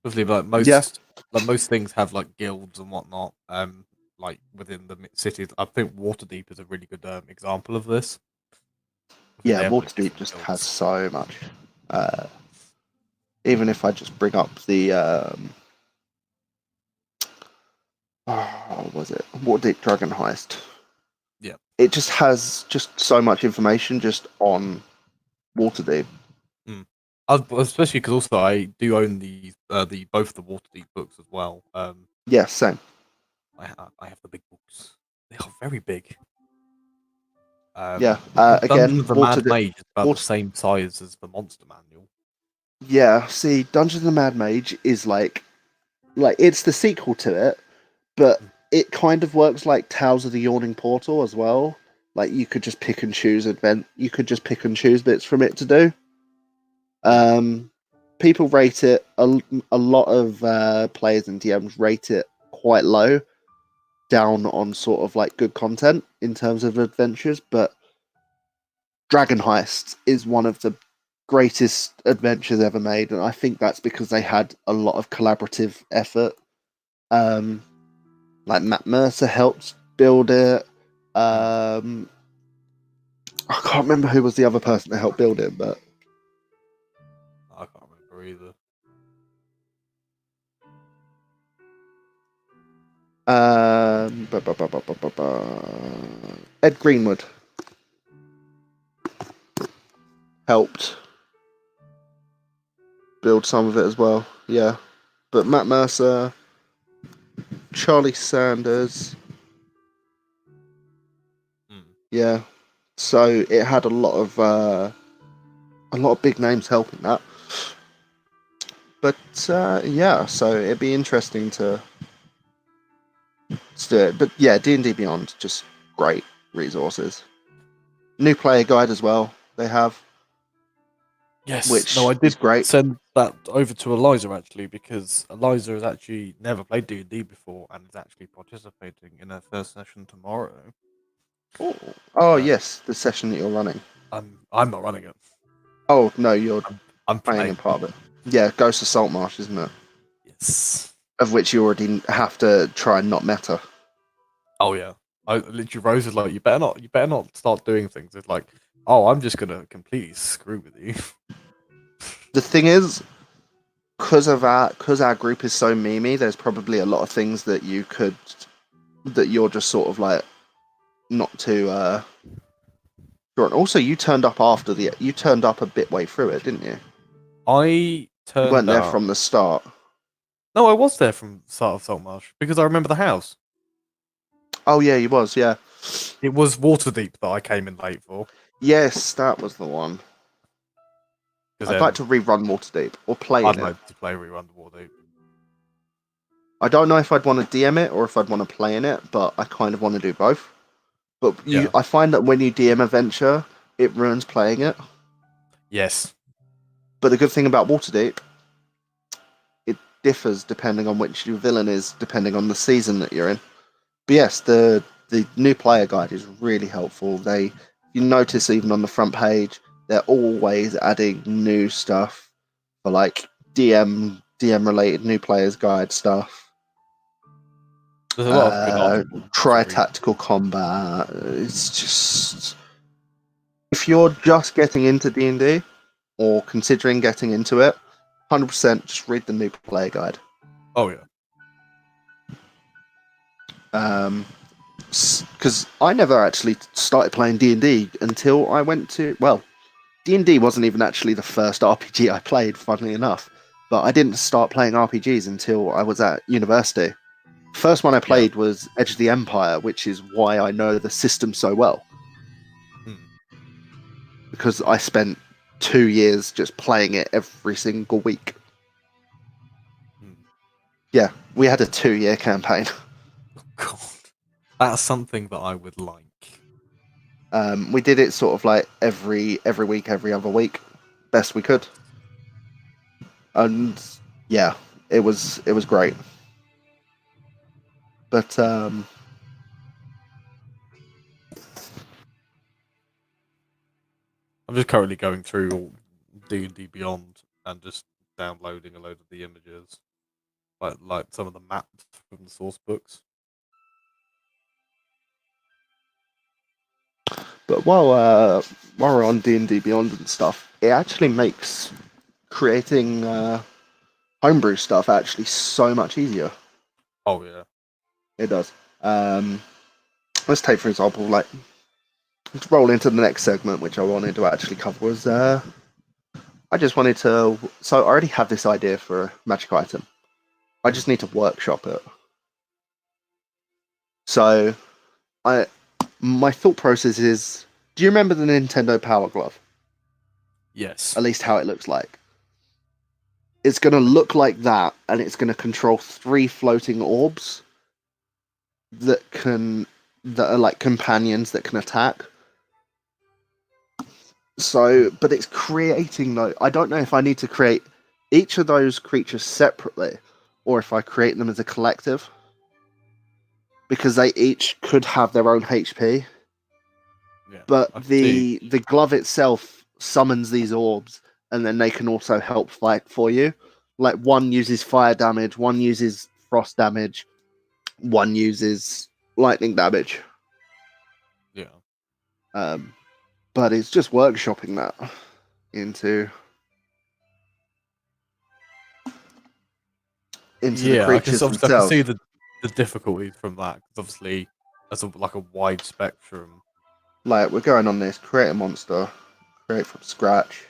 Obviously, Yeah, like most things have like guilds and whatnot. Like within the cities, I think Waterdeep is a really good example of this. Obviously, yeah. they have like Waterdeep different just has guilds. so much. Even if I just bring up the what was it? Waterdeep Dragon Heist. Yeah. It just has just so much information just on Waterdeep. Mm. Especially because also I do own the both the Waterdeep books as well. Yeah, same. I have the big books. They are very big. Yeah. Dungeon Again, of the Mad Waterdeep. Mage is about the Water. same size as the Monster Manual. Yeah. See, Dungeons of the Mad Mage is like it's the sequel to it, but Mm. it kind of works like Tales of the Yawning Portal as well. Like you could just pick and choose you could just pick and choose bits from it to do. Yeah. Um, People rate it a lot of players and DMs rate it quite low, down on sort of like good content in terms of adventures. But Dragon Heist is one of the greatest adventures ever made, and I think that's because they had a lot of collaborative effort. Um, like Matt Mercer helped build it. Mm. Um, I can't remember who was the other person that helped build it, but I can't remember either. Ed Greenwood helped build some of it as well. Yeah, but Matt Mercer, Charlie Sanders, Mm. yeah. So it had a lot of big names helping that. But yeah, so it'd be interesting to do it. But yeah, D&D Beyond, just great resources. New player guide as well. They have, Yes. No, I which is did great. send that over to Eliza actually because Eliza has actually never played D&D before and is actually participating in her first session tomorrow. Oh, oh Uh, yes, the session that you're running. I'm not running it. Oh no, you're I'm playing a playing. part of it. Yeah, Ghost of Saltmarsh, isn't it? Yes. Of which you already have to try and not meta. Oh yeah. I literally Rose is like, you better not start doing things. It's like, oh, I'm just gonna completely screw with you. The thing is, because our group is so memey, there's probably a lot of things that you're just sort of like not too sure. And also, you turned up a bit way through it, didn't you? I You weren't turned there up. from the start. No, I was there from start of Saltmarsh because I remember the house. Oh yeah, you was. Yeah. It was Waterdeep that I came in late for Yes, that was the one. because I'd like then to rerun Waterdeep or play I'd in it. like to play Rerun the Waterdeep. I don't know if I'd want to DM it or if I'd want to play in it, but I kind of want to do both. But Yeah. I find that when you DM a venture, it ruins playing it. Yes. But the good thing about Waterdeep, it differs depending on which your villain is, depending on the season that you're in. But yes, the new player guide is really helpful. You notice even on the front page, they're always adding new stuff for like DM related new players guide stuff. There's a lot of good articles to Try read. tactical combat. It's just if you're just getting into D&D or considering getting into it, 100% just read the new player guide. Oh yeah. Because I never actually started playing D&D until I went to D&D wasn't even actually the first RPG I played, funnily enough. But I didn't start playing RPGs until I was at university. First one I Yeah. played was Edge of the Empire, which is why I know the system so well. Hmm. Because I spent 2 years just playing it every single week. Hmm. Yeah, we had a 2 year campaign. God, that's something that I would like. We did it sort of like every week, every other week, best we could, and yeah, it was great. But I'm just currently going through all D&D Beyond and just downloading a load of the images, like some of the maps from the source books. but while we're on D&D Beyond and stuff, it actually makes creating homebrew stuff actually so much easier. Oh yeah. It does. Let's take, for example, like, let's roll into the next segment, which I wanted to actually cover was, I just wanted to, so I already have this idea for a magic item. I just need to workshop it. So, my thought process is, do you remember the Nintendo Power Glove? Yes. At least how it looks like. It's going to look like that, and it's going to control 3 floating orbs that are like companions that can attack. So, but it's creating though. I don't know if I need to create each of those creatures separately, or if I create them as a collective, because they each could have their own HP. Yeah. But I can see. the glove itself summons these orbs, and then they can also help fight for you. Like one uses fire damage, one uses frost damage, one uses lightning damage. Yeah. But it's just workshopping that into the Yeah, creatures I can see themselves. the difficulties from that. 'Cause obviously, that's like a wide spectrum. Like we're going on this, create a monster, create from scratch.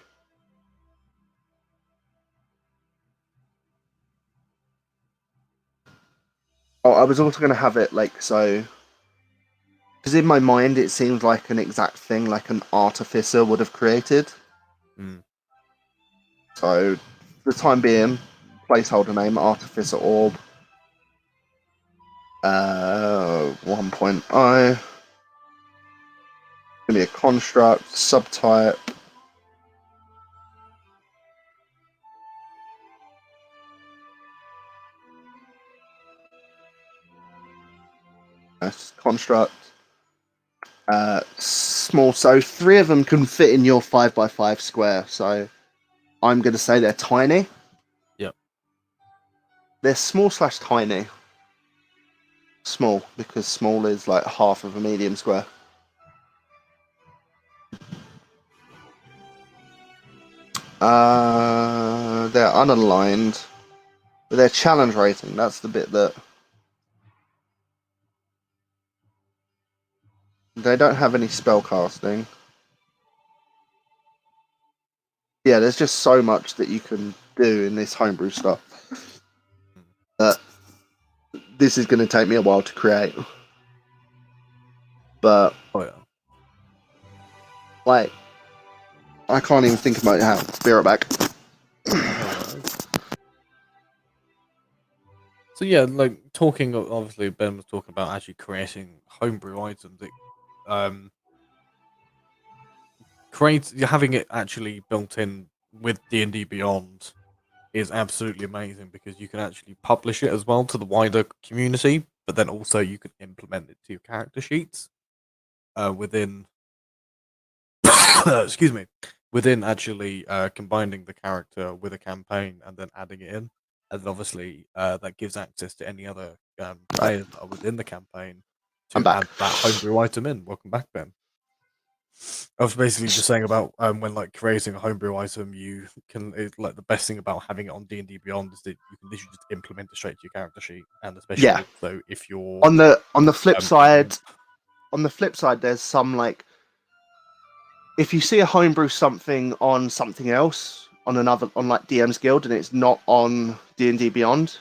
Oh, I was also going to have it like so, because in my mind it seems like an exact thing like an artificer would have created. Mm. So, for the time being, placeholder name artificer orb. 1.0. Gonna be a construct subtype. Construct. Small. So 3 of them can fit in your 5x5 square. So I'm going to say they're tiny. Yep. They're small/tiny. Small, because small is like half of a medium square. They're unaligned. But their challenge rating, that's the bit that they don't have any spell casting. Yeah, there's just so much that you can do in this homebrew stuff that this is going to take me a while to create. But Oh yeah. like, I can't even think about how. Be right back. No worries. So yeah, like talking. Obviously, Ben was talking about actually creating homebrew items. Um, having it actually built in with D&D Beyond is absolutely amazing because you can actually publish it as well to the wider community, but then also you can implement it to your character sheets within excuse me, within actually combining the character with a campaign and then adding it in, and then obviously that gives access to any other Right, players that are within the campaign I'm to back. add that homebrew item in. Welcome back, Ben. I was basically just saying about when like creating a homebrew item, you can like the best thing about having it on D&D Beyond is that you can literally just implement it straight to your character sheet, and especially Yeah. also if you're On the flip using side, there's some like if you see a homebrew something on something else on another on like DM's Guild and it's not on D&D Beyond,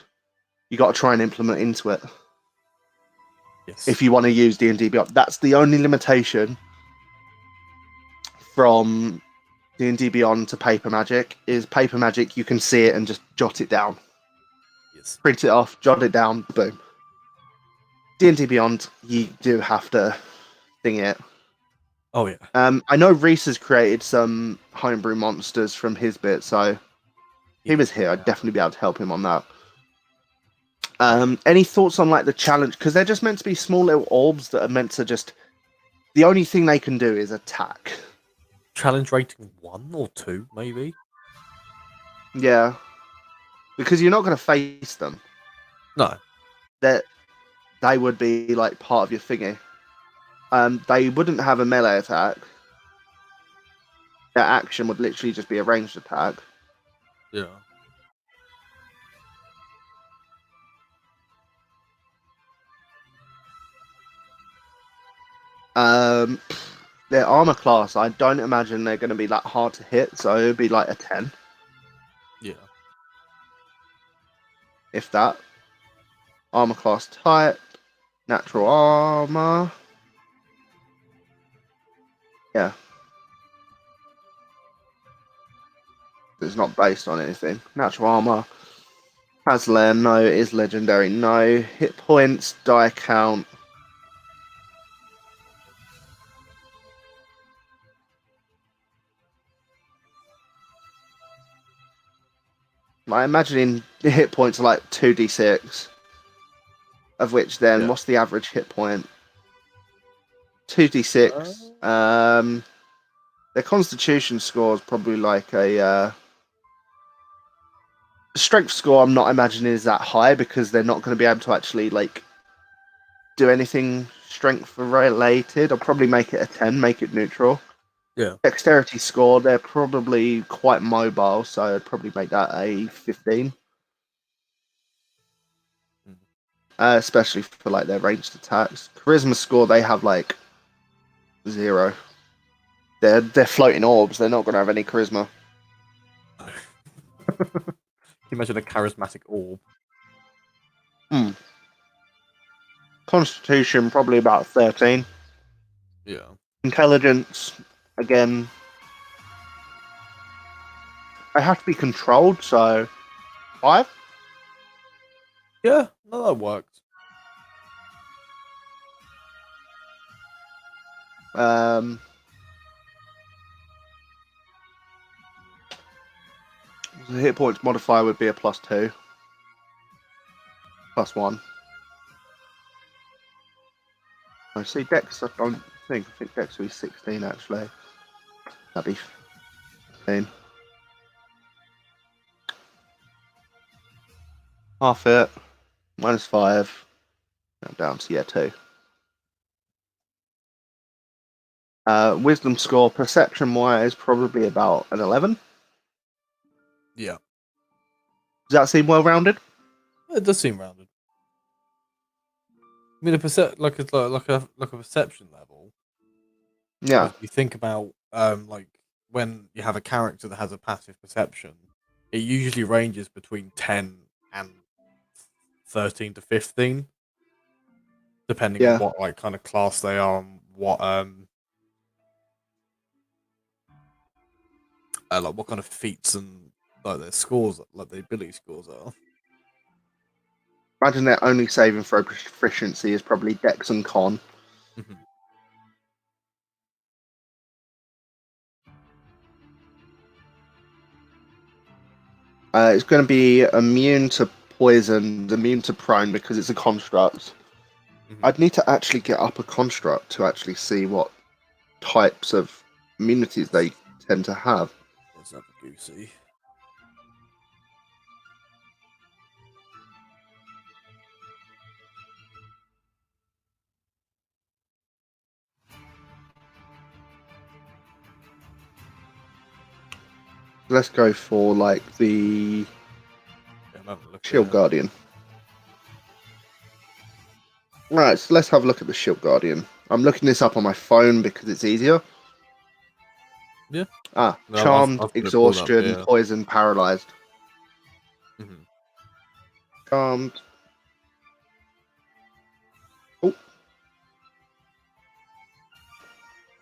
you got to try and implement into it yes, if you want to use D&D Beyond. That's the only limitation from D&D Beyond to Paper Magic is Paper Magic. You can see it and just jot it down, yes, print it off, jot it down, boom. D&D Beyond, you do have to thing it. oh yeah, I know Reese has created some homebrew monsters from his bit, so if he was here, I'd definitely be able to help him on that. Any thoughts on like the challenge? Because they're just meant to be small little orbs that are meant to just. The only thing they can do is attack. challenge rating 1 or 2 maybe. Yeah, because you're not going to face them. No, That they would be like part of your thingy. They wouldn't have a melee attack. Their action would literally just be a ranged attack. yeah. Um, their armor class, I don't imagine they're going to be that hard to hit, so it would be like a 10, Yeah. if that. Armor class type, natural armor. Yeah, it's not based on anything. Natural armor. Has lair, no. Is legendary, no. Hit points, die count. I imagine the hit points are like 2d6, of which then, Yeah. what's the average hit point? Uh, 2d6. Their constitution score is probably like a strength score. I'm not imagining is that high because they're not going to be able to actually like do anything strength related. I'll probably make it a 10, make it neutral. yeah. Dexterity score, they're probably quite mobile, so I'd probably make that a 15. Mm. Especially for like their ranged attacks. Charisma score, they have like 0. They're floating orbs. They're not going to have any charisma. Can you imagine a charismatic orb? Hmm. Constitution, probably about 13. Yeah. Intelligence, again, they have to be controlled, so 5. Yeah. No, that works. Um, the hit points modifier would be a +2, +1. I see Dex. I don't think. I think Dex would be 16 actually. That'd be 15. Half it. -5. Down to 2. Wisdom score, perception wise, probably about an 11. Yeah. Does that seem well rounded? It does seem rounded. I mean, a like a perception level. Yeah. If you think about like when you have a character that has a passive perception, it usually ranges between 10 and 13 to 15, depending on Yeah. what like kind of class they are and what like what kind of feats and like their scores, like the ability scores are. Imagine their only saving throw proficiency is probably Dex and Con. Mhm. It's going to be immune to poison, immune to prone because it's a construct. Mhm. I'd need to actually get up a construct to actually see what types of immunities they tend to have. Let's have a goosey. Let's go for like the Yeah, I'm having a look Shield here. Guardian. Right, so let's have a look at the Shield Guardian. I'm looking this up on my phone because it's easier. Yeah, no, Charmed, I've got it pulled up exhaustion, here. poison, paralyzed. Mhm. Charmed. Oh,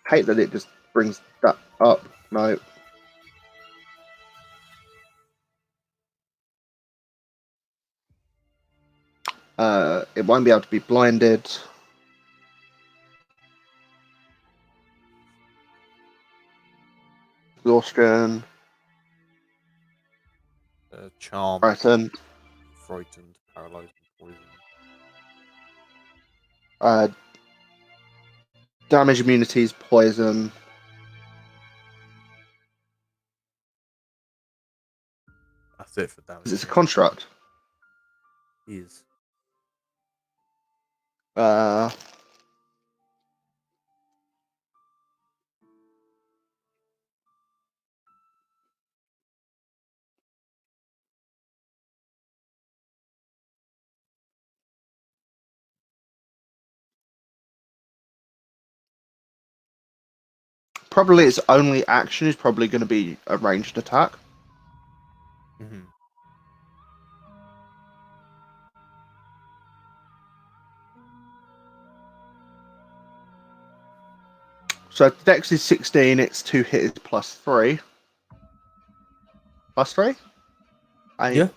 hate that it just brings that up. No. It won't be able to be blinded. Exhaustion. Charmed, Frightened. frightened, paralyzed, and poisoned. Uh, damage immunities, poison. That's it for damage Because it's a immunity. construct. Is Uh, Probably its only action is probably going to be a ranged attack. Mm-hmm. So if Dex is 16, its 2 hit is +3. +3? 8. Yeah.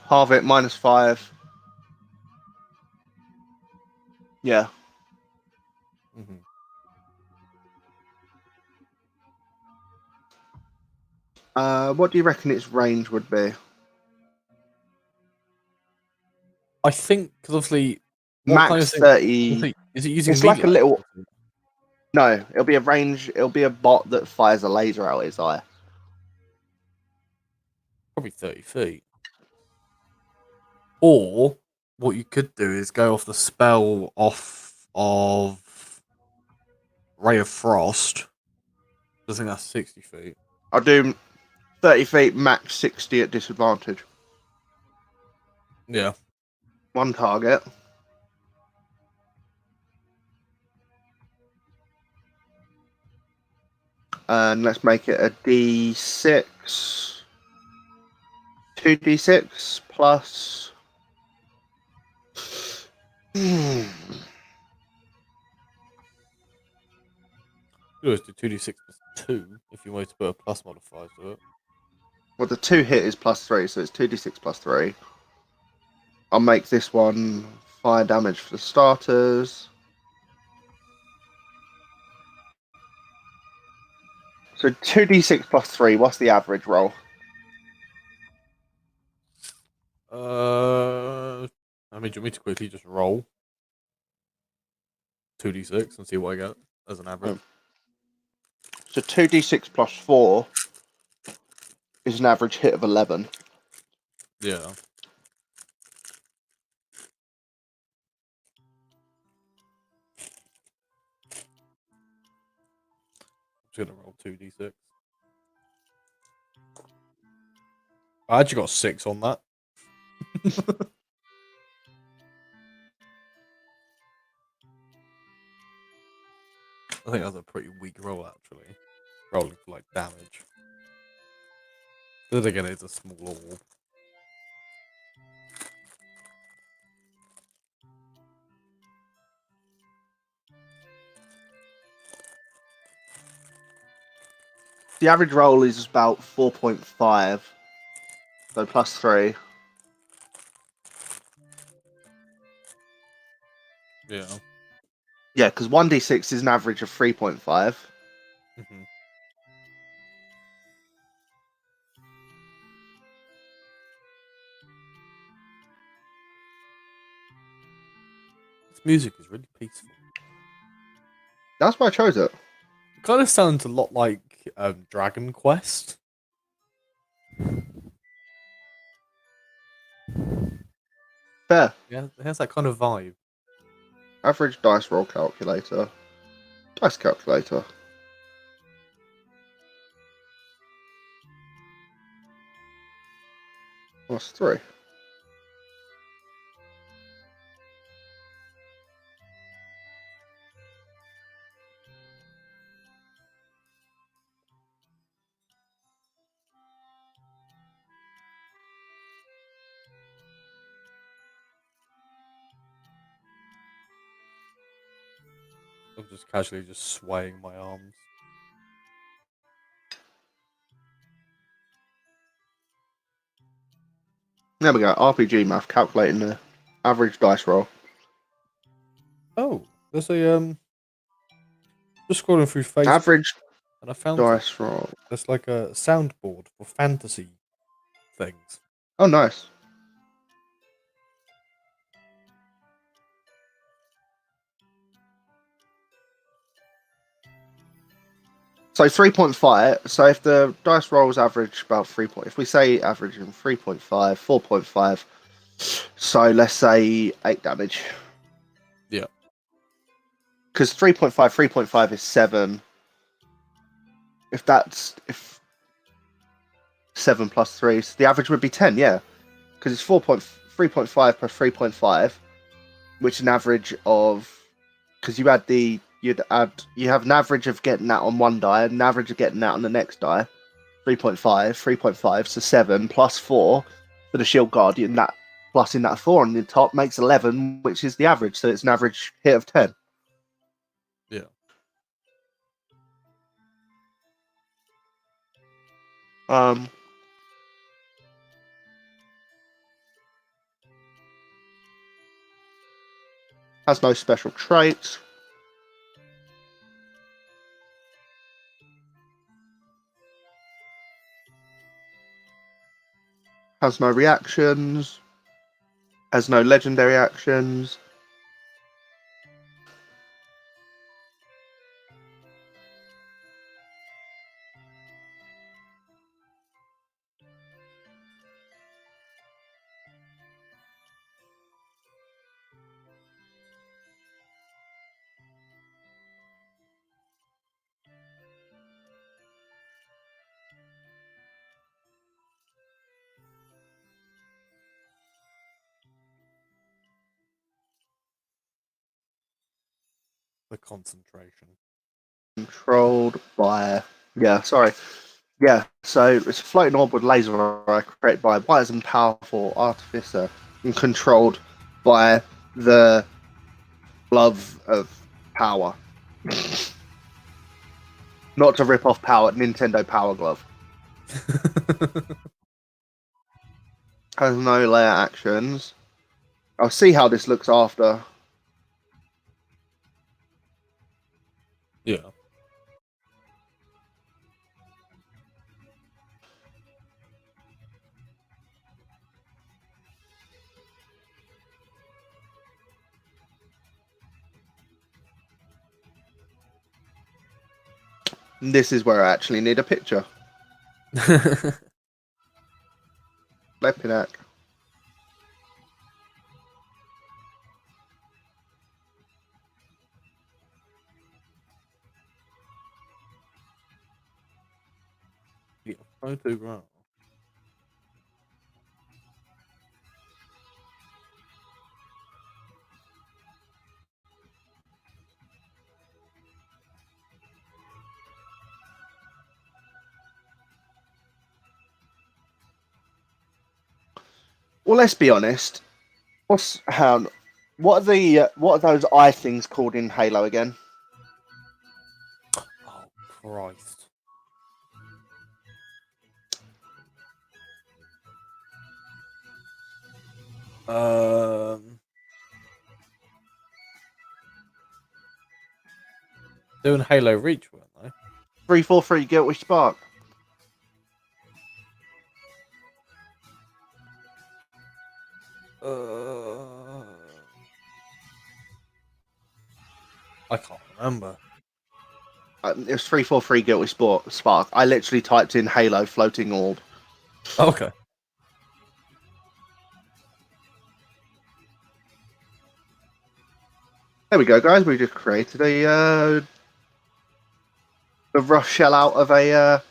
Halve it, -5. Yeah. Mm-hmm. What do you reckon its range would be? I think because obviously, what kind of Max thing 30. is it using It's like a melee? little. No, it'll be a range. It'll be a bot that fires a laser out its eye. Probably 30 feet. Or what you could do is go off the spell off of Ray of Frost. I think that's 60 feet. I'll do 30 feet, max 60 at disadvantage. Yeah. One target. And let's make it a D6. 2d6 plus. You always do 2d6 plus 2 if you wanted to put a plus modifier to it. Well, the 2 hit is +3, so it's 2d6 +3. I'll make this one fire damage for the starters. So 2d6 +3, what's the average roll? I mean, do you want me to quickly just roll 2d6 and see what I get as an average? So 2d6 +4 is an average hit of 11. Yeah. I'm just gonna roll 2d6. I actually got 6 on that. I think that's a pretty weak roll, actually. Rolling for, like, damage. But then again, it's a small orb. The average roll is about 4.5. So +3. Yeah. Yeah, because 1d6 is an average of 3.5. Mm-hmm. This music is really peaceful. That's why I chose it. It kind of sounds a lot like Dragon Quest. Fair. Yeah, it has that kind of vibe. Average dice roll calculator. Dice calculator. +3. I'm just casually just swaying my arms. There we go. RPG math calculating the average dice roll. Oh, there's a just scrolling through Facebook Average and I found dice roll. there's like a soundboard for fantasy things. Oh, nice. So 3.5. So if the dice rolls average about 3. If we say averaging 3.5, 4.5. So let's say 8 damage. Yeah. Because 3.5 is 7. If 7 plus 3, so the average would be 10, yeah. Because it's 3.5 plus 3.5, which is an average of, because you add the you have an average of getting that on one die, an average of getting that on the next die. 3.5, 3.5, so 7 plus 4 for the Shield Guardian. That plus in that 4 on the top makes 11, which is the average. So it's an average hit of 10. Yeah. Has no special traits. Has no reactions. Has no legendary actions. The concentration. Controlled by... Yeah, sorry. Yeah, so it's a floating orb with laser array created by a wise and powerful artificer and controlled by the glove of power. Not to rip off Power Nintendo Power Glove. Has no layer actions. I'll see how this looks after. Yeah. This is where I actually need a picture. Lepinak. Yeah, photograph. Well, let's be honest. What are those eye things called in Halo again? Oh Christ. Doing Halo Reach, weren't they? 343 Guilty Spark. I can't remember. It was 343 Guilty Spark. I literally typed in Halo floating orb. Okay. There we go, guys. We just created a rough shell out of a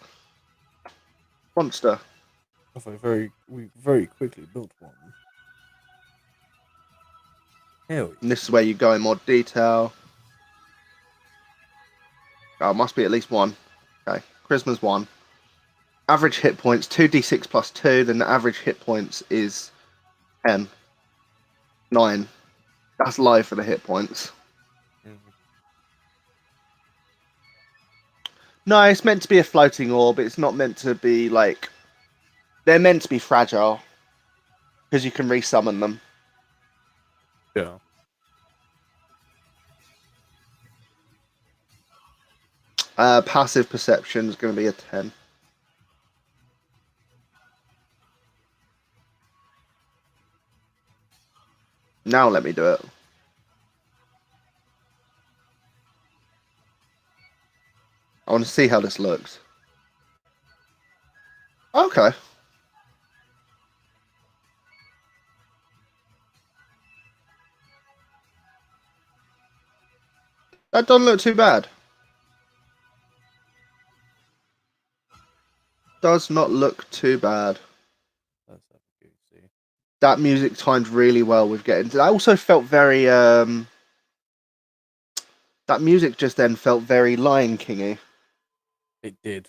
monster. We very quickly built one. Hell yeah. And this is where you go in more detail. Oh, it must be at least one. Okay, Charisma's 1. Average hit points 2d6 plus 2. Then the average hit points is 10. 9. That's low for the hit points. No, it's meant to be a floating orb. It's not meant to be like... They're meant to be fragile. Because you can resummon them. Yeah. Passive perception is going to be a 10. Now let me do it. I want to see how this looks. Okay. That doesn't look too bad. Does not look too bad. That music timed really well with getting. I also felt very. That that music just then felt very Lion King-y. It did.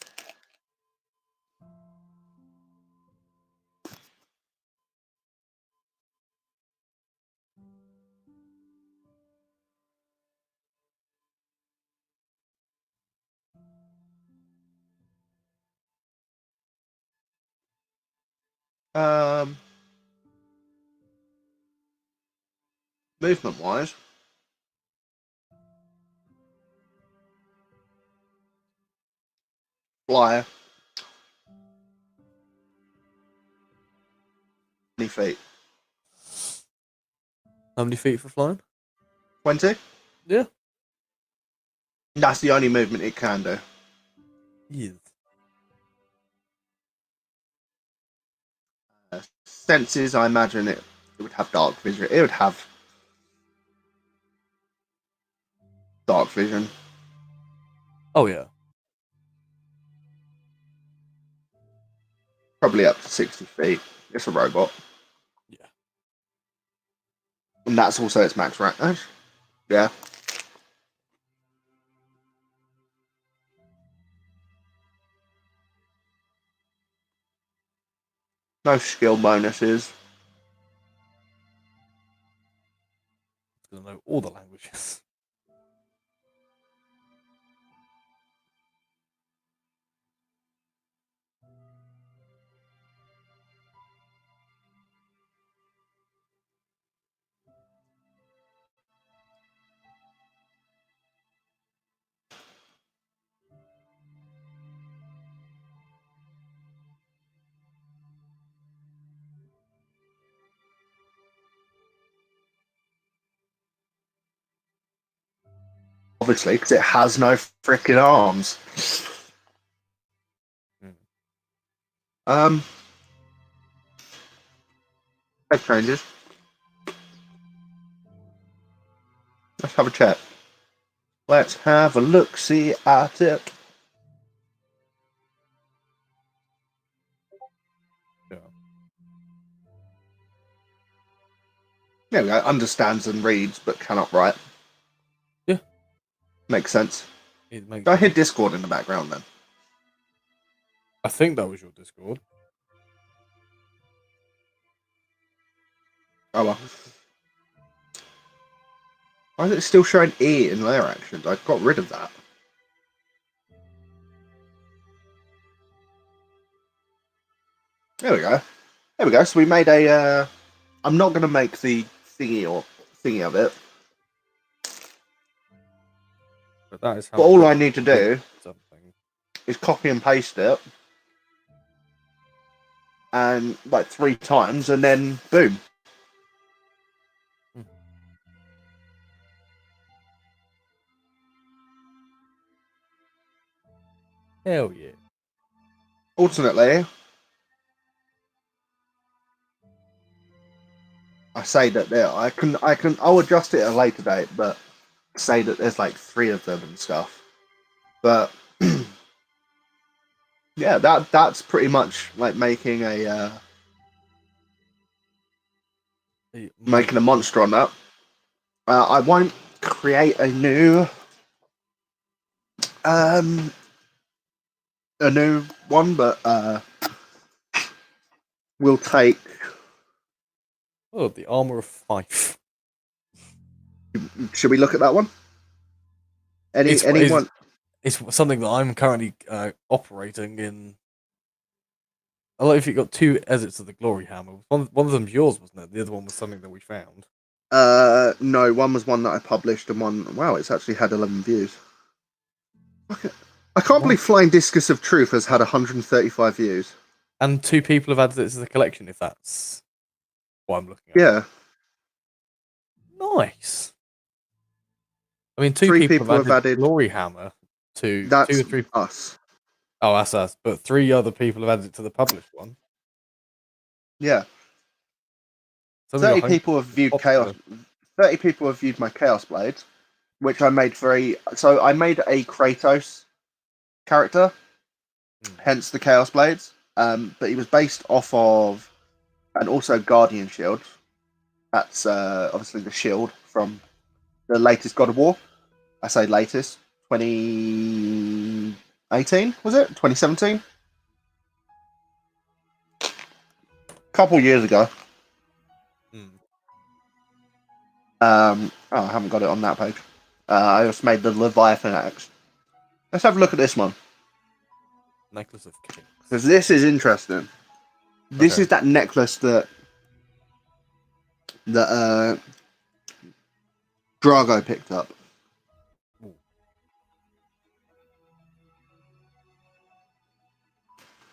Movement-wise, flyer, 20 feet. How many feet for flying? 20? Yeah. That's the only movement it can do. Yes. Senses, I imagine it would have dark vision. It would have dark vision. Oh yeah. Probably up to 60 feet. It's a robot. Yeah. And that's also its max range. Yeah. No skill bonuses. It's gonna know all the languages. Obviously, because it has no freaking arms. Hmm. Life changes. Let's have a check. Let's have a look, see at it. Yeah. There we go. Understands and reads, but cannot write. Yeah. Makes sense. It makes. Go hit Discord in the background then. I think that was your Discord. Oh well. Why is it still showing E in layer actions? I got rid of that. There we go. There we go. So we made a. I'm not going to make the thingy of it. But that is how. But all I need to do something. is copy and paste it, and like 3 times, and then boom. Hmm. Hell yeah. Alternately, I say that there. I'll adjust it at a later date, but say that there's like 3 of them and stuff. But yeah, that's pretty much like making a making a monster on that. I won't create um a new one, but we'll take. Oh, the armor of Fife. Should we look at that one? It's Anyone? it's something that I'm currently operating in. I like if you got 2 edits of the Glory Hammer. One of them's yours, wasn't it? The other one was something that we found. No, one was one that I published, and one. Wow, it's actually had 11 views. I can't believe Flying Discus of Truth has had 135 views. And 2 people have added it to the collection. If that's what I'm looking at. Yeah. Nice. I mean, 2 3 people people have have added. Glory Hammer to That's 2 or 3. us. Oh, that's us. But 3 other people have added it to the published one. Yeah. Something 30 people have viewed popular. 30 people have viewed my Chaos Blades, which I made very. So I made a Kratos character, hence the Chaos Blades. But he was based off of, and also Guardian Shield. That's obviously the shield from the latest God of War. I say latest, 2018, was it? 2017? Couple years ago. I haven't got it on that page. I just made the Leviathan axe. Let's have a look at this one. Necklace of Kings. Because this is interesting. This is that necklace that Drago picked up. Ooh.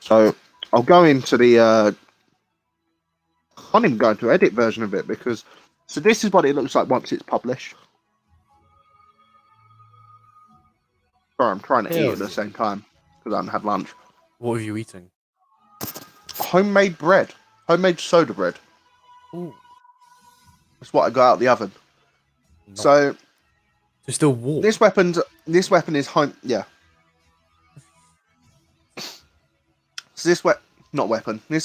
So I'll go into the I can't even go into edit version of it because so this is what it looks like once it's published. Sorry, I'm trying to eat at the same time because I haven't had lunch. What are you eating? Homemade bread. Homemade soda bread. Ooh. That's what I got out of the oven. Not. So it's still warm. This weapon is home. Yeah. So this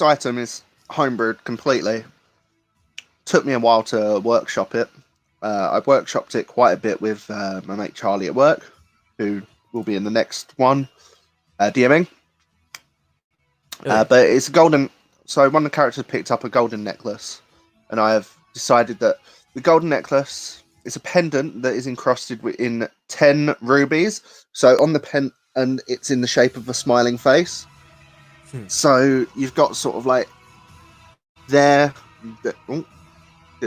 item is homebrewed completely. Took me a while to workshop it. I've workshopped it quite a bit with my mate Charlie at work, who will be in the next one, DMing. But it's a golden. So one of the characters picked up a golden necklace, and I have decided that the golden necklace is a pendant that is encrusted in 10 rubies. So on the pen, and it's in the shape of a smiling face. So you've got sort of like didn't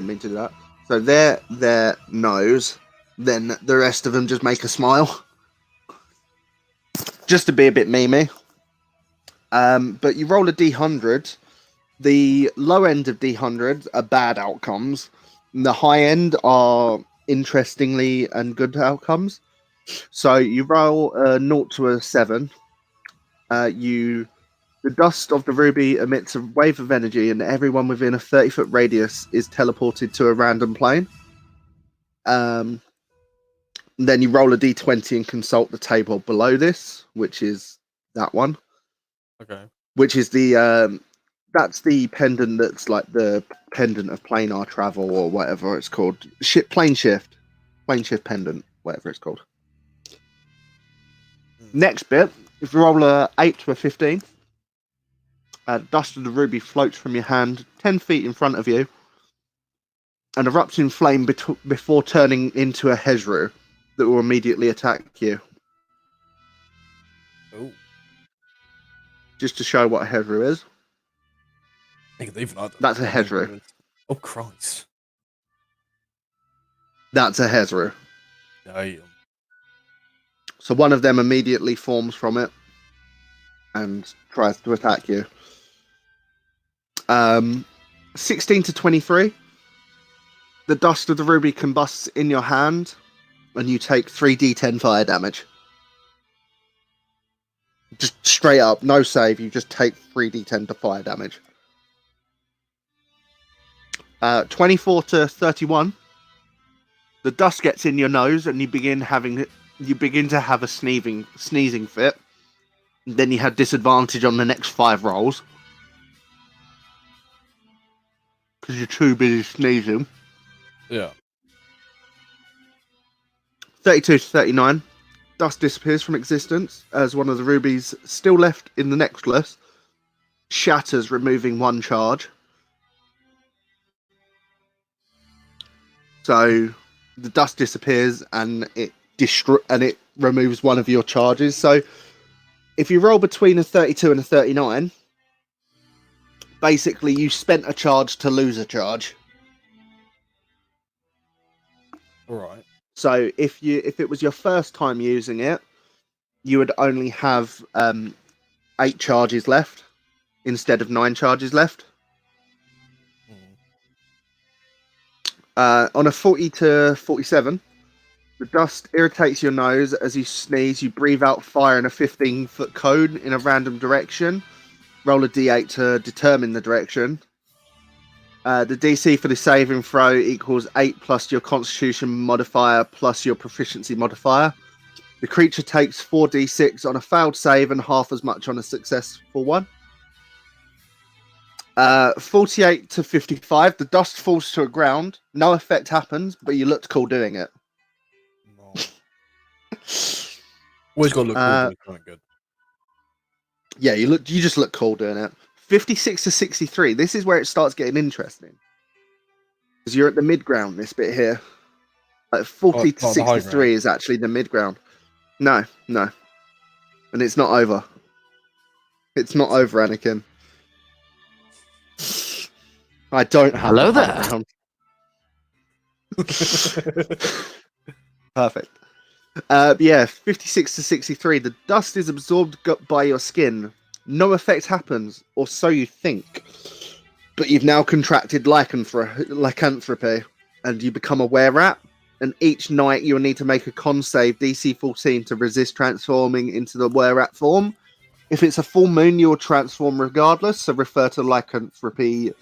mean to do that. So their nose, then the rest of them just make a smile. Just to be a bit memey. But you roll a D100. The low end of D100 are bad outcomes. And the high end are interestingly and good outcomes. So you roll a 0 to a 7. The dust of the ruby emits a wave of energy, and everyone within a 30-foot radius is teleported to a random plane. Then you roll a d20 and consult the table below this, which is that one. Okay. Which is the that's the pendant that's like the pendant of planar travel or whatever it's called. Plane shift pendant, whatever it's called. Next bit, if you roll a 8 to a 15. Dust of the ruby floats from your hand 10 feet in front of you and erupts in flame before turning into a Hezru that will immediately attack you. Oh. Just to show what a Hezru is. That's a Hezru. Oh, Christ. That's a Hezru. Damn. So one of them immediately forms from it and tries to attack you. 16 to 23. The dust of the ruby combusts in your hand, and you take 3d10 fire damage. Just straight up, no save. You just take 3d10 to fire damage. 24 to 31. The dust gets in your nose, and you begin to have a sneezing fit. Then you have disadvantage on the next 5 rolls. Because you're too busy sneezing. Yeah. 32 to 39. Dust disappears from existence as one of the rubies still left in the necklace shatters, removing 1 charge. So the dust disappears and it removes 1 of your charges. So if you roll between a 32 and a 39, basically you spent a charge to lose a charge. All right. So if it was your first time using it, you would only have 8 charges left instead of 9 charges left. On a 40 to 47, the dust irritates your nose as you sneeze. You breathe out fire in a 15-foot cone in a random direction. Roll a d8 to determine the direction. The DC for the saving throw equals 8 plus your Constitution modifier plus your proficiency modifier. The creature takes 4d6 on a failed save and half as much on a successful one. 48 to 55. The dust falls to the ground. No effect happens, but you looked cool doing it. No. Always got to look cool doing something good. Yeah, you just look cool doing it. 56 to 63. This is where it starts getting interesting. Because you're at the mid ground, this bit here. 40 to Not the high 63 ground. is actually the mid ground. No. And it's not over. It's not over, Anakin. I don't have Hello the there. high ground. Perfect. 56 to 63. The dust is absorbed by your skin. No effect happens, or so you think. But you've now contracted lycanthropy, and you become a were-rat. And each night you'll need to make a con save DC 14 to resist transforming into the were-rat form. If it's a full moon, you'll transform regardless, so refer to lycanthropy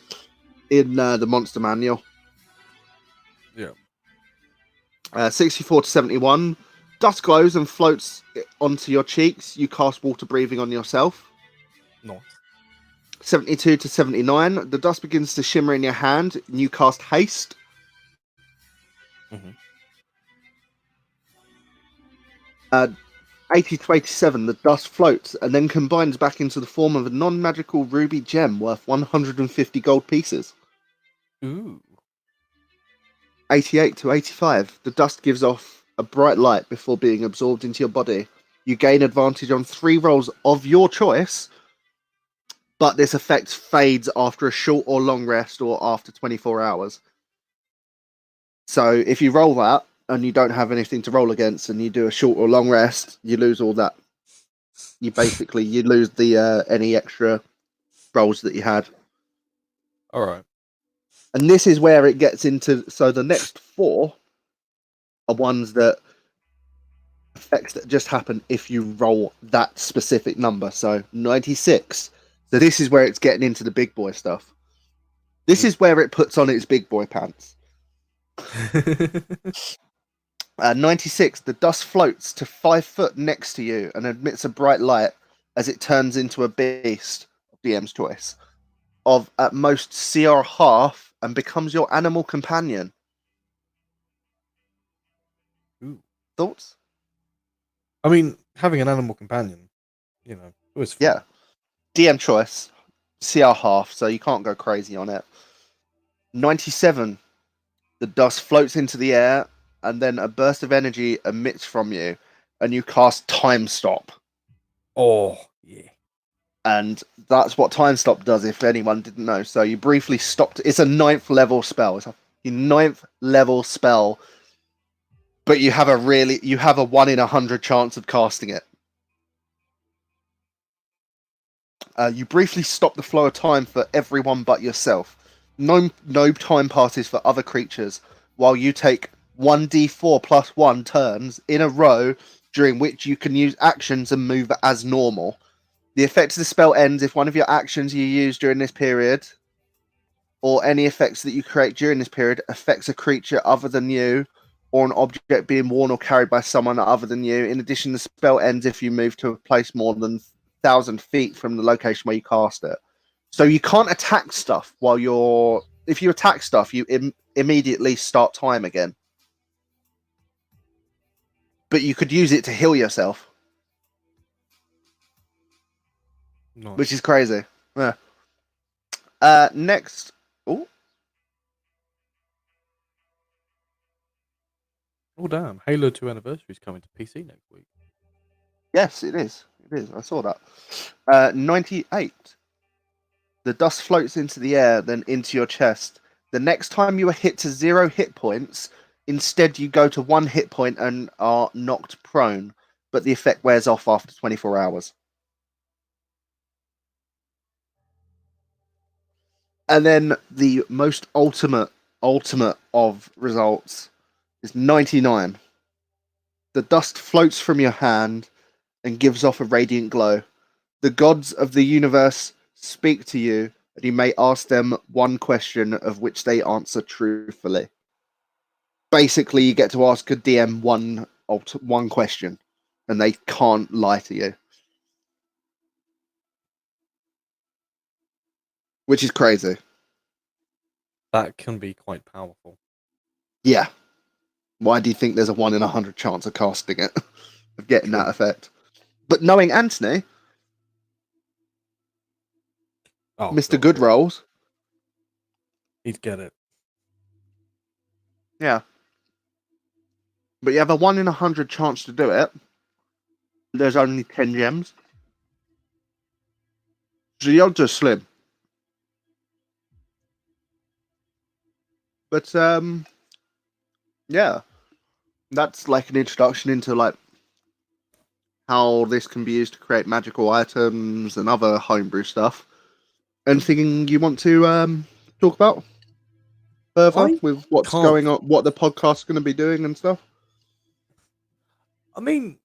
in the monster manual. Yeah. 64 to 71. Dust glows and floats onto your cheeks. You cast water breathing on yourself. Nice. 72 to 79. The dust begins to shimmer in your hand, and you cast haste. Mm-hmm. 80 to 87. The dust floats and then combines back into the form of a non-magical ruby gem worth 150 gold pieces. Ooh. 88 to 85. The dust gives off a bright light before being absorbed into your body. You gain advantage on 3 rolls of your choice, but this effect fades after a short or long rest or after 24 hours. So if you roll that and you don't have anything to roll against and you do a short or long rest, you lose all that. You lose the any extra rolls that you had. All right. And this is where it gets into. So the next 4 are ones that effects that just happen if you roll that specific number. So 96. So this is where it's getting into the big boy stuff. This is where it puts on its big boy pants. 96. The dust floats to 5 foot next to you and emits a bright light as it turns into a beast, DM's choice, of at most CR half and becomes your animal companion. Ooh. Thoughts? I mean, having an animal companion, always fun. Yeah. DM choice, CR half, so you can't go crazy on it. 97. The dust floats into the air, and then a burst of energy emits from you, and you cast Time Stop. Oh, yeah. And that's what Time Stop does, if anyone didn't know. So you briefly stopped. It's a 9th level spell. It's a 9th level spell, but you have a 1 in 100 chance of casting it. You briefly stop the flow of time for everyone but yourself. No time passes for other creatures, while you take 1d4 plus 1 turns in a row, during which you can use actions and move as normal. The effect of the spell ends if one of your actions you use during this period, or any effects that you create during this period, affects a creature other than you, or an object being worn or carried by someone other than you. In addition, the spell ends if you move to a place more than 1,000 feet from the location where you cast it. So you can't attack stuff while you're. If you attack stuff, you immediately start time again. But you could use it to heal yourself, Nice. which is crazy. Yeah. Next. Oh, Oh, damn. Halo 2 anniversary is coming to PC next week. yes, it is. It is. I saw that. 98. The dust floats into the air, then into your chest. The next time you are hit to 0 hit points, instead you go to 1 hit point and are knocked prone, but the effect wears off after 24 hours. And then the most ultimate of results is 99. The dust floats from your hand and gives off a radiant glow. The gods of the universe speak to you, and you may ask them one question of which they answer truthfully. Basically, you get to ask a DM one question, and they can't lie to you, which is crazy. That can be quite powerful. Yeah. Why do you think there's a 1 in 100 chance of casting it? of getting that effect. But knowing Anthony, Mr. God, Good Rolls, he'd get it. yeah. But you have a 1 in 100 chance to do it. There's only 10 gems. So the odds are slim. But yeah. That's like an introduction into like how this can be used to create magical items and other homebrew stuff. Anything you want to talk about further I with what's can't. going on, what the podcast's going to be doing and stuff? I mean,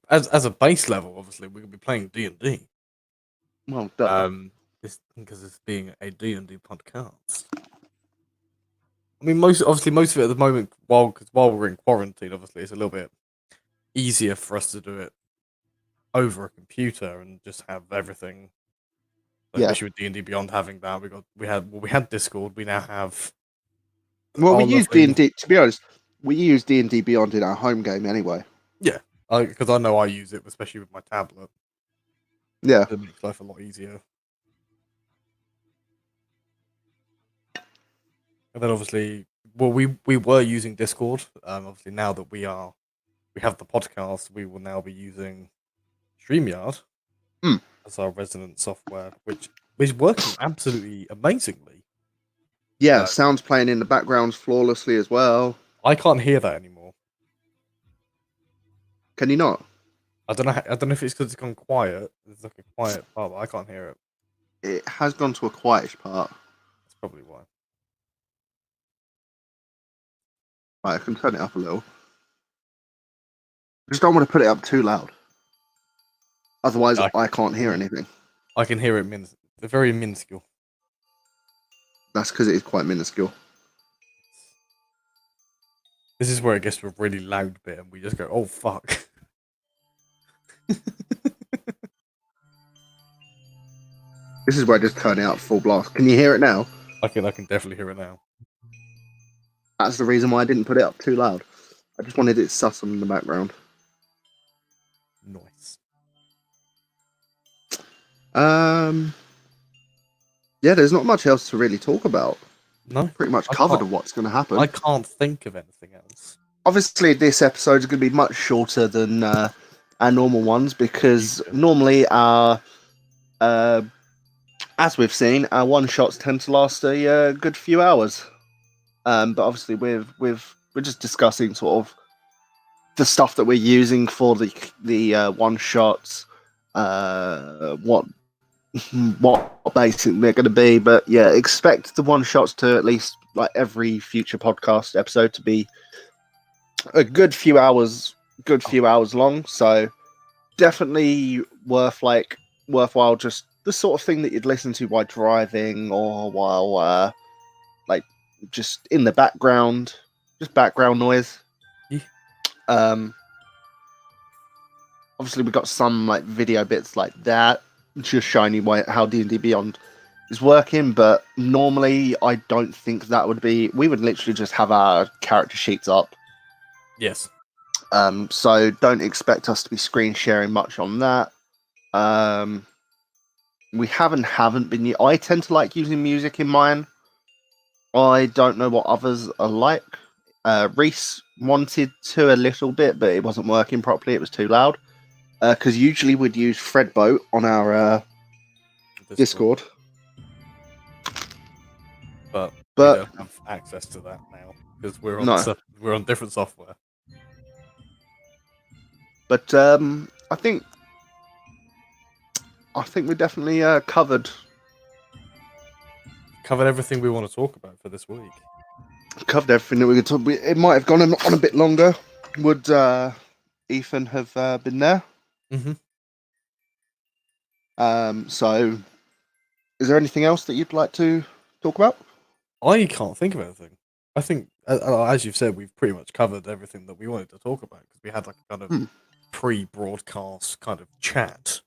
as a base level, obviously, we're gonna be playing D&D. Well, duh. Because it's being a D&D podcast. I mean, most of it at the moment, while we're in quarantine, obviously, it's a little bit easier for us to do it over a computer and just have everything. Yeah. Especially with D&D Beyond having that, we had Discord. We now have. Well, we use lovely. D&D. To be honest, we use D&D Beyond in our home game anyway. Yeah, because I know I use it, especially with my tablet. Yeah. It makes life a lot easier. And then obviously, well, we were using Discord. Obviously, now that we have the podcast, we will now be using StreamYard as our resident software, which is working absolutely amazingly. Yeah, sounds playing in the background flawlessly as well. I can't hear that anymore. Can you not? I don't know if it's because it's gone quiet. It's like a quiet part, but I can't hear it. It has gone to a quietish part. That's probably why. Right, I can turn it up a little. I just don't want to put it up too loud. Otherwise, I can't hear anything. I can hear it. They're very minuscule. That's because it is quite minuscule. This is where it gets to a really loud bit, and we just go, "Oh fuck!" This is where I just turn it up full blast. Can you hear it now? I can definitely hear it now. That's the reason why I didn't put it up too loud. I just wanted it sus in the background. Nice. Yeah, there's not much else to really talk about. No, pretty much covered of what's going to happen. I can't think of anything else. Obviously, this episode is going to be much shorter than our normal ones because normally our, as we've seen, our one shots tend to last a good few hours. But obviously, we're just discussing sort of the stuff that we're using for the one shots, what basically they're going to be. But yeah, expect the one shots to at least like every future podcast episode to be a good few hours long. So definitely worthwhile. Just the sort of thing that you'd listen to while driving or while like just in the background, just background noise. Yeah. Obviously we got some like video bits like that, just showing you how D&D Beyond is working, but normally I don't think that would be. We would literally just have our character sheets up. Yes. So don't expect us to be screen sharing much on that. We haven't been. I tend to like using music in mine. I don't know what others are like. Reese wanted to a little bit, but it wasn't working properly. It was too loud. Because usually we'd use Fredboat on our Discord. But we don't have access to that now because we're on different software. But I think we definitely covered everything we want to talk about for this week. Covered everything that we could talk. It might have gone on a bit longer. Would Ethan have been there? Mm-hmm. So, is there anything else that you'd like to talk about? I can't think of anything. I think, as you've said, we've pretty much covered everything that we wanted to talk about because we had like a kind of pre-broadcast kind of chat,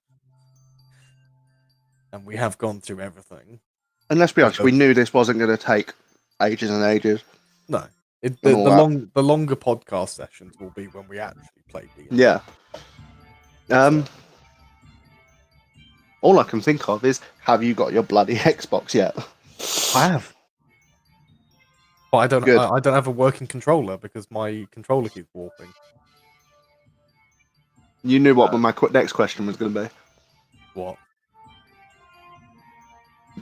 and we have gone through everything. And let's be honest, we knew this wasn't going to take ages and ages. No, and all that. The longer podcast sessions will be when we actually play D&D. Yeah. So, All I can think of is, have you got your bloody Xbox yet? I have, but Good. I don't have a working controller because my controller keeps warping. You knew what my next question was going to be. What?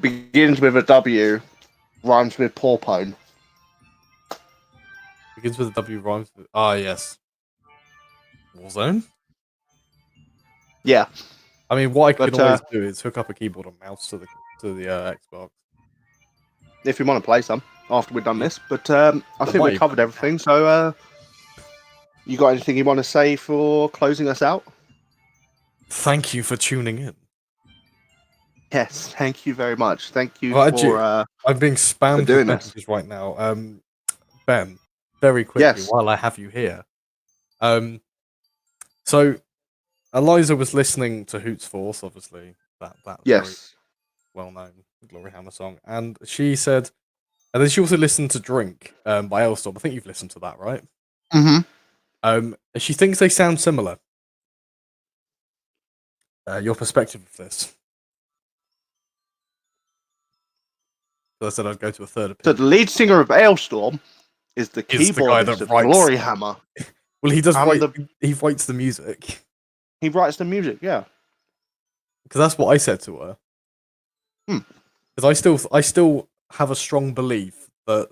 Begins with a W, rhymes with porpone. Begins with a W, rhymes with yes. Warzone. Yeah, I mean, what I but can always do is hook up a keyboard and mouse to the Xbox. if you want to play some after we've done Yeah. this, but I think we might covered even- everything. So, you got anything you want to say for closing us out? Thank you for tuning in. Yes, thank you very much. Thank you Well, actually, for I'm being spammed doing with this. messages right now. Ben, very quickly, Yes. while I have you here. So Eliza was listening to Hoots Force, obviously, that very Yes. well-known Glory Hammer song, and she said, and then she also listened to Drink by Elstorm. I think you've listened to that, right? Mm-hmm. She thinks they sound similar. Your perspective of this? So I said I'd go to a third So opinion. the lead singer of Ailstorm is the Is the guy keyboardist that of writes Glory Hammer. Well, he does And write. He writes the music He writes the music, yeah. because that's what I said to her. Because I still have a strong belief that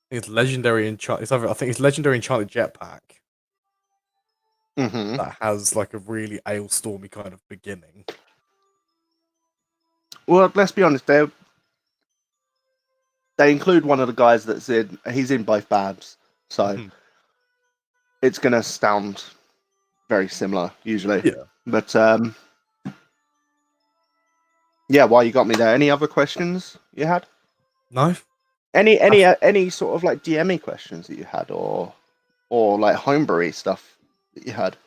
it's legendary I think it's legendary enchanted jetpack Mm-hmm. that has like a really Ailstormy kind of beginning. Well, let's be honest, they include one of the guys he's in both bands, so Mhm. it's gonna sound very similar usually. Yeah. But yeah, while you got me there, any other questions you had? No. Any sort of like DME questions that you had, or like homebrewy stuff that you had?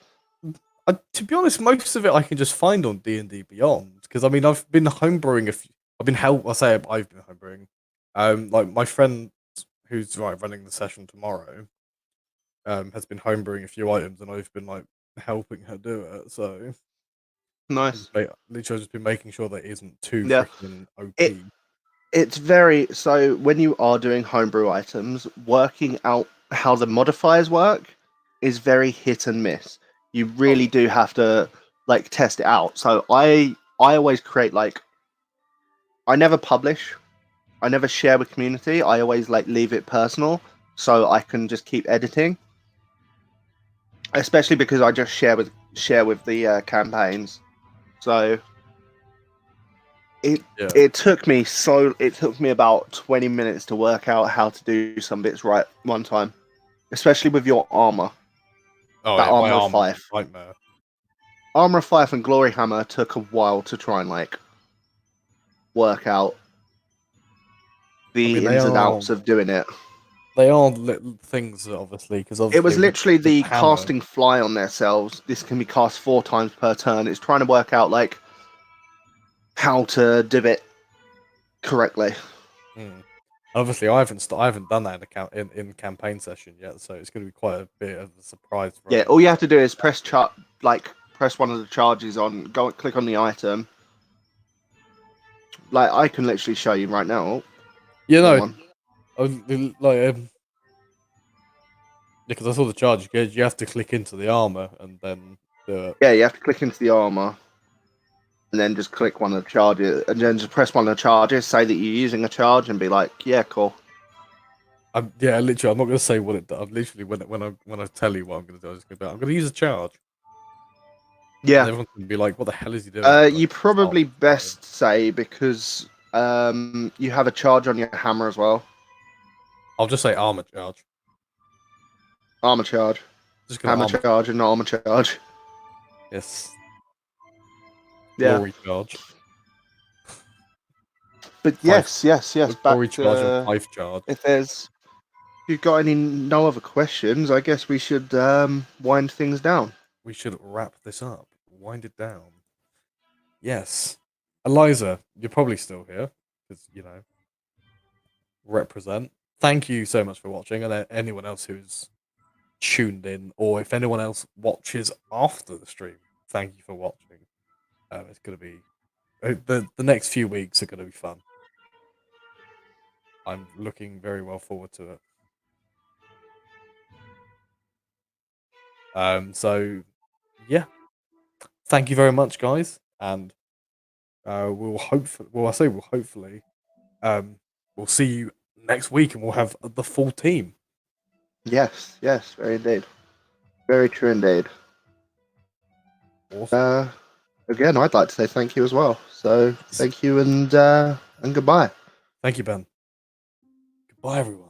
To be honest, most of it I can just find on D&D Beyond because I mean I've been homebrewing a few. I've been I've been homebrewing. Like my friend who's running the session tomorrow, has been homebrewing a few items, and I've been like helping her do it. So Nice. literally, I've just been making sure that it isn't too Yeah. freaking OP. It's very so when you are doing homebrew items, working out how the modifiers work is very hit and miss. You really do have to like test it out. So I always create like I never publish, I never share with community. I always like leave it personal so I can just keep editing. Especially because I just share with the campaigns. So it took me about 20 minutes to work out how to do some bits right one time, especially with your armor. Oh That yeah, my armor of armor's Fife. a nightmare. Armor of Fife and Glory Hammer took a while to try and like work out the ins and outs of doing it. They are things, obviously, because It was literally with the hammer, casting fly on their cells. This can be cast 4 times per turn. It's trying to work out like how to do it correctly. Obviously, I haven't done that in campaign session yet, so it's going to be quite a bit of a surprise for Yeah, everyone. all you have to do is press one of the charges on, click on the item. Like I can literally show you right now. You know, because I saw the charge. You have to click into the armor and then do it. Yeah, you have to click into the armor, and then just click one of the charges, and then just press one of the charges. Say that you're using a charge, and be like, "Yeah, cool." Literally, I'm not going to say what it does. I'm literally when I tell you what I'm going to do, I'm going to use a charge. Yeah, and everyone's going to be like, "What the hell is he doing?" you probably best say because you have a charge on your hammer as well. I'll just say armor charge. Armor charge. Just gonna Hammer charge and armor charge. Yes. Yeah. Glory charge. But yes. Glory charge and life charge. If you've got no other questions, I guess we should wind things down. We should wrap this up. Wind it down. Yes. Eliza, you're probably still here because represent. Thank you so much for watching, and anyone else who's tuned in, or if anyone else watches after the stream, thank you for watching. It's gonna be the next few weeks are gonna be fun. I'm looking very well forward to it. So yeah, thank you very much, guys, and we'll hopefully we'll see you next week, and we'll have the full team. Yes, very indeed. Very true indeed. Awesome. Again, I'd like to say thank you as well. So thank you and goodbye. Thank you, Ben. Goodbye, everyone.